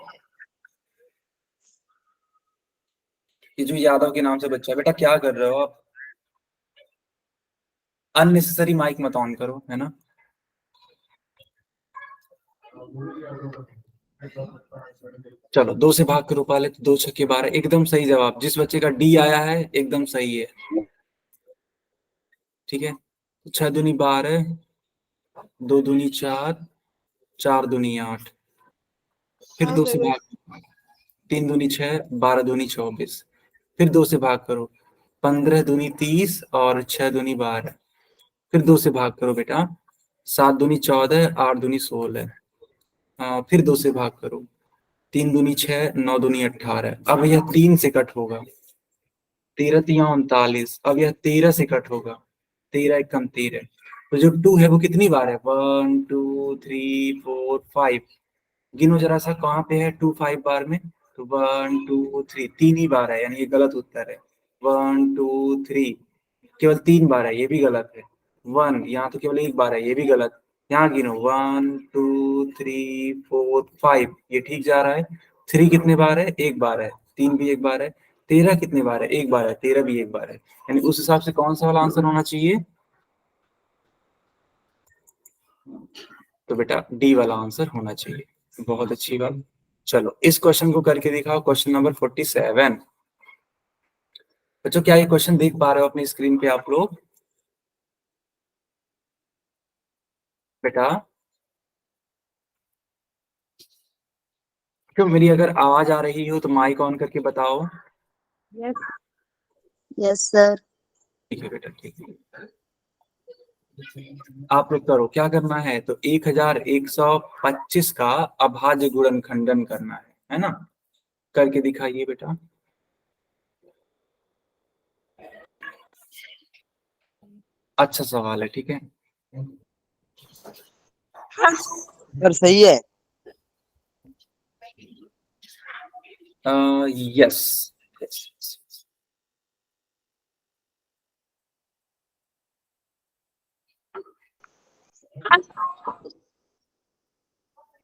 ये जो यादव के नाम से बच्चा है, बेटा क्या कर रहे हो आप? अननेसेसरी माइक मत ऑन करो, है ना। चलो 2 से भाग करो पहले, तो 2 छक्के 12, एकदम सही जवाब। जिस बच्चे का डी आया है एकदम सही है, ठीक है। 6 दूनी 12, 2 दूनी 4, 4 दूनी 8, फिर 2 से भाग, 3 दूनी 6, 12 दूनी 24, फिर 2 से भाग करो, 15 दूनी 30 और 6 दूनी 12, फिर 2 से भाग करो बेटा, 7 दूनी 14, 8 दूनी 16, फिर 2 से भाग करो, 3 दूनी 6, 9 दूनी 18, अब यह 3 से कट होगा, 13 तिया 39, अब यह 13 से कट होगा, 13 एकम 13, तो जो 2 है वो कितनी बार है, 1 2 3 4 5, गिनो जरा सा कहाँ पे है 2 5 बार में, तो 1 2 3, 3 ही बार है, यानी ये गलत उत्तर है। 1 2 3, केवल 3 बार है, ये भी गलत है। 1 यहाँ तो केवल 1 बार है, ये भी गलत। यहाँ गिनो 1 2 3 4 5, ये ठीक जा रहा है। 3 कितने बार है, 1 बार है। 3 भी 1 बार है। 13 कितने बार है, 1 बार है। 13 भी 1 बार है, यानी उस हिसाब से कौन सा वाला आंसर होना चाहिए, तो बेटा डी वाला आंसर होना चाहिए। बहुत अच्छी बात। चलो इस क्वेश्चन को करके दिखाओ, क्वेश्चन नंबर 47। बच्चों क्या ये क्वेश्चन देख पा रहे हो अपनी स्क्रीन पे आप लोग, बेटा? क्यों, मेरी अगर आवाज आ रही हो तो माइक ऑन करके बताओ। यस। Yes sir. ठीक है बेटा, ठीक है। आप लोग करो, क्या करना है, तो 1125 का अभाज्य गुणनखंडन करना है ना। करके दिखाइए बेटा। अच्छा सवाल है, ठीक है। सर सही है। यस,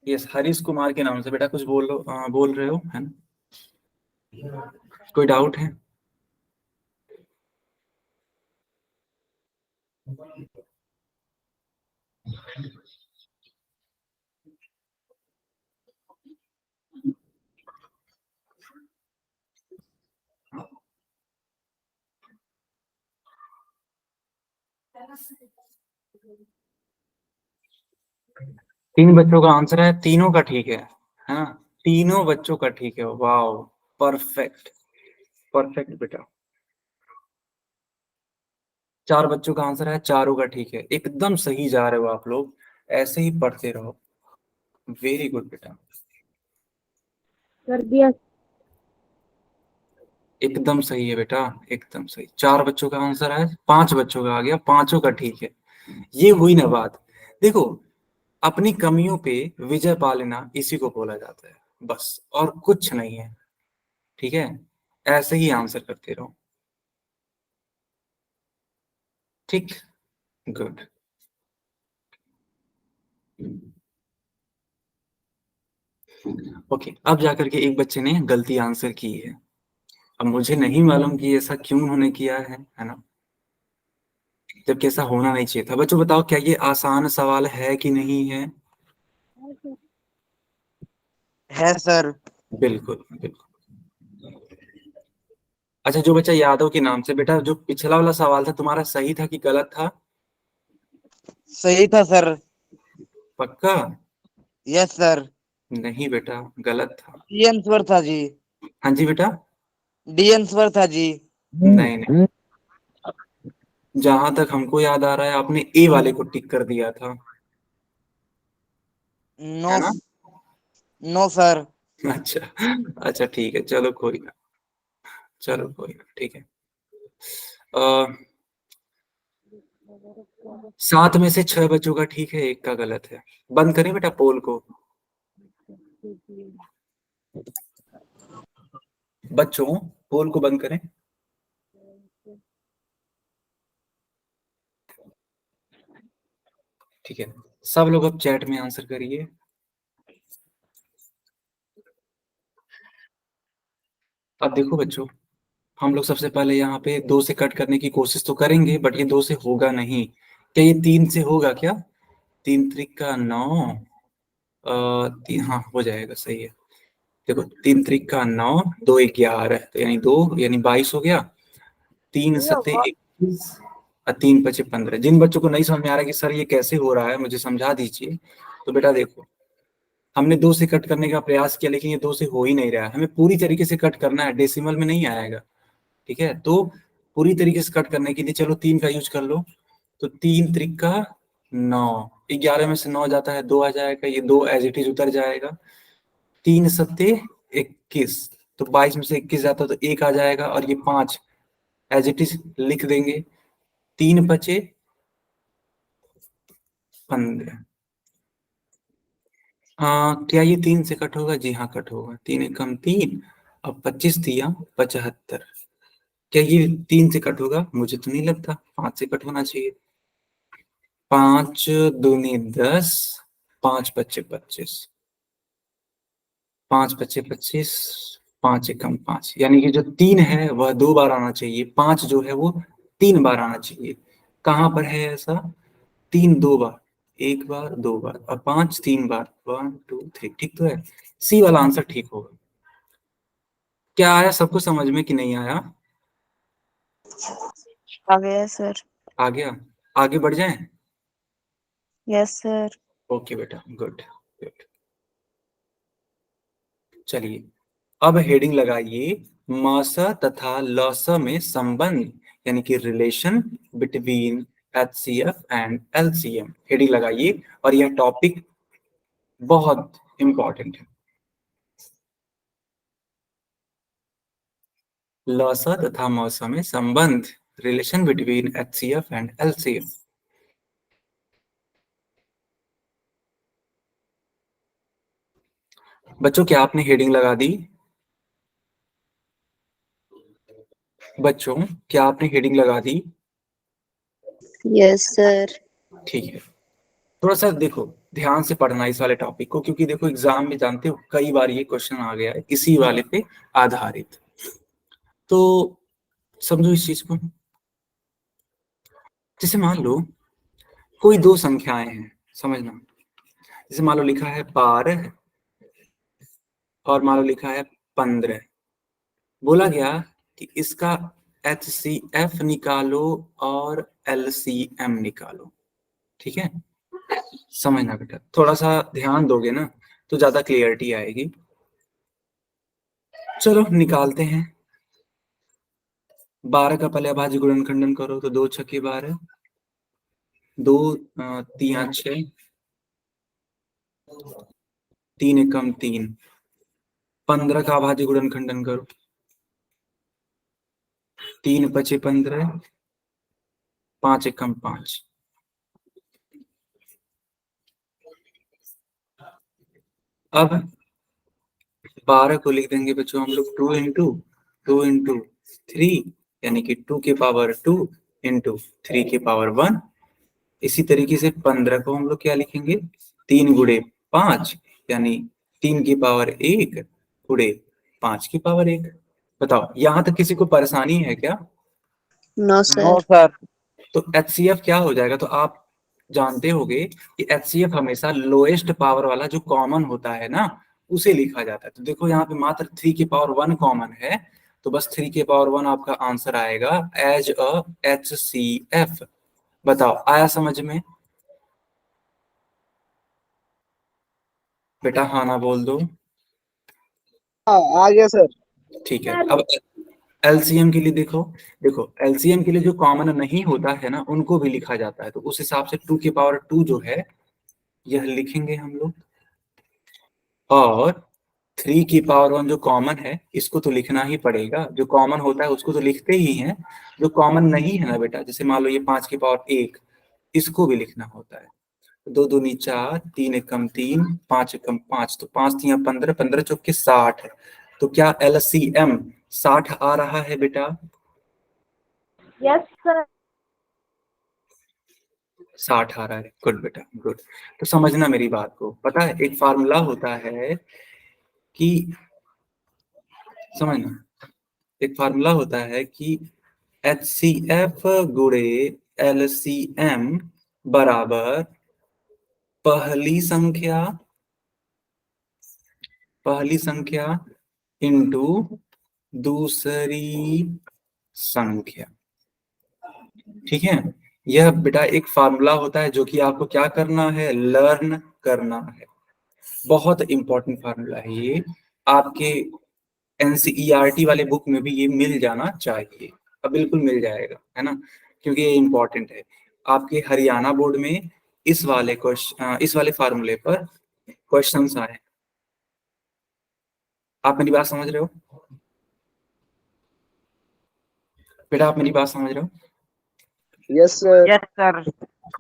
यस, हरीश कुमार के नाम से बेटा कुछ बोल रहे हो, है ना। कोई डाउट है? तीन बच्चों का आंसर है, तीनों का ठीक है ना। तीनों बच्चों का ठीक है, वाह, परफेक्ट, परफेक्ट बेटा। 4 बच्चों का आंसर है, चारों का ठीक है, एकदम सही जा रहे हो आप लोग, ऐसे ही पढ़ते रहो। वेरी गुड बेटा, कर दिया। एकदम सही है बेटा, एकदम सही। 4 बच्चों का आंसर है, 5 बच्चों का आ गया, पांचों का ठीक है। ये हुई ना बात। देखो, अपनी कमियों पे विजय पा लेना इसी को बोला जाता है, बस और कुछ नहीं है, ठीक है। ऐसे ही आंसर करते रहो, ठीक, गुड। ओके, अब जाकर के एक बच्चे ने गलती आंसर की है। अब मुझे नहीं मालूम कि ऐसा क्यों उन्होंने किया है ना। जबकि ऐसा होना नहीं चाहिए था। बच्चों बताओ, क्या ये आसान सवाल है कि नहीं है? है सर। बिल्कुल बिल्कुल। अच्छा, जो बच्चा यादव के नाम से, बेटा जो पिछला वाला सवाल था तुम्हारा सही था कि गलत था? सही था सर। पक्का? Yes sir. नहीं बेटा, गलत था। डी आंसर था जी। हाँ जी बेटा। डी आंसर था जी। नहीं नहीं, जहां तक हमको याद आ रहा है आपने ए वाले को टिक कर दिया था, नो। है ना? No sir. अच्छा अच्छा, ठीक है, चलो कोई ना, चलो कोई ना, ठीक है। अ, 7 में से 6 बच्चों का ठीक है, एक का गलत है। बंद करें बेटा पोल को? बच्चों, पोल को बंद करें। ठीक है, सब लोग अब चैट में आंसर करिए। अब देखो बच्चों, हम लोग सबसे पहले यहाँ पे 2 से कट करने की कोशिश तो करेंगे, बट ये 2 से होगा नहीं। क्या ये 3 से होगा क्या? 3 त्रिक 9, हाँ हो जाएगा, सही है। देखो, 3 त्रिक 9, 2 11, तो यानी 2 यानी 22 हो गया। 3 सत्ते 21 और 3 पचे 15। जिन बच्चों को नहीं समझ में आ रहा है कि सर ये कैसे हो रहा है, मुझे समझा दीजिए। तो बेटा देखो, हमने 2 से कट करने का प्रयास किया, लेकिन ये 2 से हो ही नहीं रहा है। हमें पूरी तरीके से कट करना है, डेसिमल में नहीं आएगा। ठीक है, तो पूरी तरीके से कट करने के लिए चलो 3 का यूज कर लो। तो 3 त्रिक 9, 11 में से 9 जाता है 2 आ जाएगा, ये 2 एज इट इज उतर जाएगा। 3 सत्ते 21, तो 22 में से 21 जाता है तो 1 आ जाएगा, और ये 5 एज इट इज लिख देंगे। 3 बचे 15। क्या ये 3 से कट होगा? जी हाँ, कट होगा। 3 एकम 3 और 25 दिया 75। क्या ये 3 से कट होगा? मुझे तो नहीं लगता। 5 से कट होना चाहिए। 5 दूनी 10, 5 पच्चे 25, 5 पच्चे 25, 5 एकम 5, यानी कि जो 3 है वह 2 बार आना चाहिए, 5 जो है वो 3 बार आना चाहिए। कहाँ पर है ऐसा? 3 2 बार, 1 बार 2 बार, और 5 3 बार, 1 2 3। ठीक तो है, सी वाला आंसर ठीक होगा। क्या आया सबको समझ में कि नहीं आया? आ गया सर। आ गया? आगे बढ़ जाएं? Yes sir. ओके बेटा, गुड गुड। चलिए, अब हेडिंग लगाइए, मासा तथा लौसा में संबंध, यानी कि relation between HCF and LCM। Heading लगाइए, और यह टॉपिक बहुत इंपॉर्टेंट है। लौसा तथा मौसा में संबंध, relation between HCF and LCM। बच्चों, क्या आपने हेडिंग लगा दी? बच्चों, क्या आपने हेडिंग लगा दी? Yes sir. ठीक है, थोड़ा सा देखो, ध्यान से पढ़ना इस वाले टॉपिक को, क्योंकि देखो एग्जाम में जानते हो कई बार ये क्वेश्चन आ गया है इसी वाले पे आधारित। तो समझो इस चीज को। जैसे मान लो कोई 2 संख्याएं हैं, समझना। जैसे मान लो लिखा है 12 और मान लो लिखा है 15। बोला गया कि इसका HCF निकालो और LCM निकालो। ठीक है, समझना बेटा, थोड़ा सा ध्यान दोगे ना तो ज्यादा क्लियरिटी आएगी। चलो निकालते हैं। 12 का पहले अभाज्य गुणनखंडन करो, तो 2 छक्के 12, 2 3 6, 3 एकम 3। 15 का अभाज्य गुणनखंडन करो, 3 पचे 15, 5 एकम 5। अब 12 को लिख देंगे बच्चों हम लोग 2 इंटू 3, यानी कि 2 के पावर 2 इंटू 3 के पावर 1। इसी तरीके से 15 को हम लोग क्या लिखेंगे? 3 गुणे 5, यानी 3 की पावर 1 गुणे 5 की पावर 1। बताओ, यहां तक किसी को परेशानी है क्या? No no sir. सर। तो HCF क्या हो जाएगा, तो आप जानते होंगे कि HCF हमेशा लोएस्ट पावर वाला जो कॉमन होता है ना, उसे लिखा जाता है। तो देखो यहाँ पे मात्र 3 की पावर 1 कॉमन है, तो बस 3 की पावर 1 आपका आंसर आएगा एज अ HCF। बताओ आया समझ में? बेटा हाँ ना बोल दो। हाँ आ गया सर। ठीक है, अब एलसीएम के लिए देखो, देखो एलसीएम के लिए जो कॉमन नहीं होता है ना, उनको भी लिखा जाता है। तो उस हिसाब से 2 की पावर 2 जो है यह लिखेंगे हम लोग, और 3 की पावर 1 जो कॉमन है इसको तो लिखना ही पड़ेगा। जो कॉमन होता है उसको तो लिखते ही हैं, जो कॉमन नहीं है ना बेटा, जैसे मान लो ये 5 की पावर 1, इसको भी लिखना होता है। 2 दूनी 4, 3 एकम 3, 5 एकम 5, तो 5 3 15, 15 चौके 60 है। तो क्या एलसीएम 60 आ रहा है बेटा? Yes sir. 60 आ रहा है, गुड बेटा गुड। तो समझना मेरी बात को, पता है एक फार्मूला होता है कि, समझना, एक फार्मूला होता है कि HCF गुणे LCM बराबर पहली संख्या इंटू दूसरी संख्या। ठीक है, यह बेटा एक फार्मूला होता है जो कि आपको क्या करना है, लर्न करना है। बहुत इंपॉर्टेंट फार्मूला है ये, आपके NCERT वाले बुक में भी ये मिल जाना चाहिए। अब बिल्कुल मिल जाएगा, है ना, क्योंकि ये इंपॉर्टेंट है। आपके हरियाणा बोर्ड में इस वाले क्वेश्चन, इस वाले फार्मूले पर क्वेश्चंस आए। आप मेरी बात समझ रहे हो बेटा? आप मेरी बात समझ रहे हो? Yes sir. Yes sir.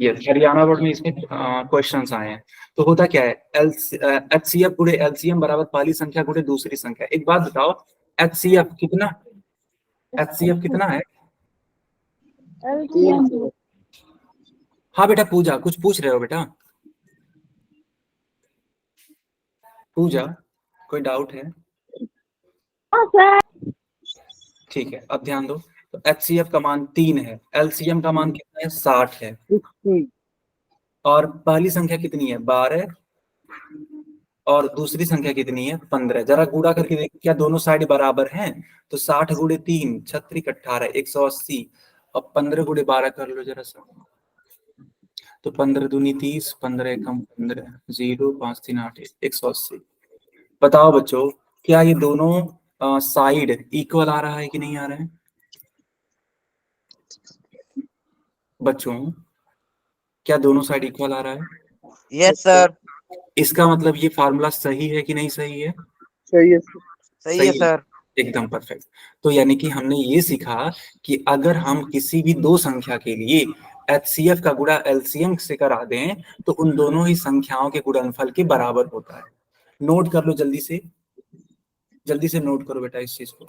Yes, Haryana board में इसमें क्वेश्चंस आए हैं। तो होता क्या है, HCF गुणे LCM बराबर पहली संख्या गुणे दूसरी संख्या। एक बात बताओ, HCF कितना, HCF कितना है? तीन। हाँ बेटा पूजा, कुछ पूछ रहे हो बेटा? पूजा, कोई डाउट है? हाँ सर। ठीक है, अब ध्यान दो। तो HCF का मान 3 है, LCM का मान कितना है, 60 है, 60। और पहली संख्या कितनी है, 12, और दूसरी संख्या कितनी है, 15। जरा गुणा करके देखिए क्या दोनों साइड बराबर हैं? तो 60 गुणे 3 36 18 180, और 15 गुणे 12 कर लो जरा सा। तो 15 दूनी 30, 15 एकम 15, 0 5 3 8 180। बताओ बच्चों, क्या ये दोनों साइड इक्वल आ रहा है कि नहीं आ रहा है बच्चों? क्या दोनों साइड इक्वल आ रहा है? Yes sir. इसका मतलब ये फार्मूला सही है कि नहीं सही है? सही है सर। सही है सर। एकदम परफेक्ट। तो यानी कि हमने ये सीखा कि अगर हम किसी भी दो संख्या के लिए HCF का गुणा LCM से करा दें तो उन दोनों ही संख्याओं के गुणनफल के बराबर होता है। नोट कर लो जल्दी से नोट करो बेटा इस चीज को।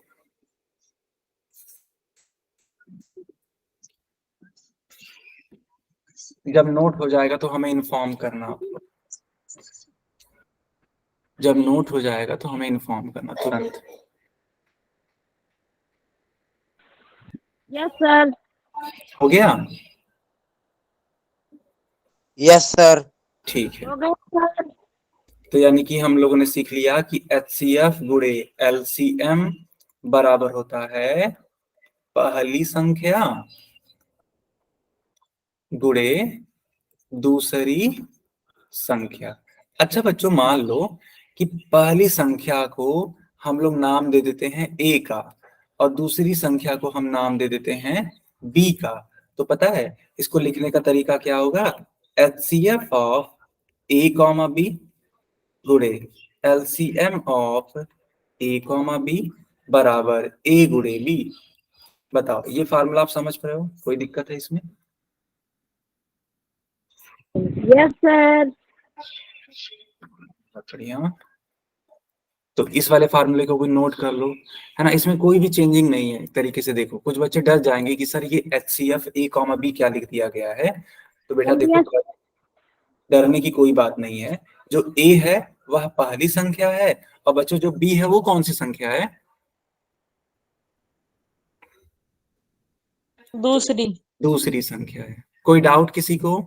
जब नोट हो जाएगा तो हमें इन्फॉर्म करना, जब नोट हो जाएगा तो हमें इन्फॉर्म करना तुरंत। Yes sir. हो गया? Yes sir. ठीक है, हो गया सर। तो यानी कि हम लोगों ने सीख लिया कि HCF गुणे LCM बराबर होता है पहली संख्या गुणे दूसरी संख्या। अच्छा बच्चों, मान लो कि पहली संख्या को हम लोग नाम दे देते हैं A का, और दूसरी संख्या को हम नाम दे देते हैं B का। तो पता है इसको लिखने का तरीका क्या होगा, HCF of A comma B गुणे LCM of A comma B बराबर A गुणे B। बताओ ये फार्मूला आप समझ पा रहे हो, कोई दिक्कत है इसमें? Yes sir. बढ़िया। तो इस वाले फार्मूले को भी नोट कर लो, है ना, इसमें कोई भी चेंजिंग नहीं है। एक तरीके से देखो, कुछ बच्चे डर जाएंगे कि सर ये HCF A कॉमा B क्या लिख दिया गया है। तो बेटा देखो, डरने की कोई बात नहीं है। जो A है वह पहली संख्या है, और बच्चों जो B है वो कौन सी संख्या है? दूसरी। दूसरी संख्या है। कोई डाउट किसी को?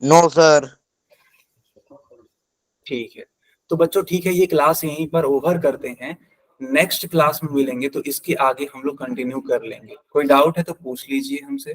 No sir. ठीक है, तो बच्चों ठीक है, ये क्लास यहीं पर ओवर करते हैं। नेक्स्ट क्लास में मिलेंगे तो इसके आगे हम लोग कंटिन्यू कर लेंगे। कोई डाउट है तो पूछ लीजिए हमसे।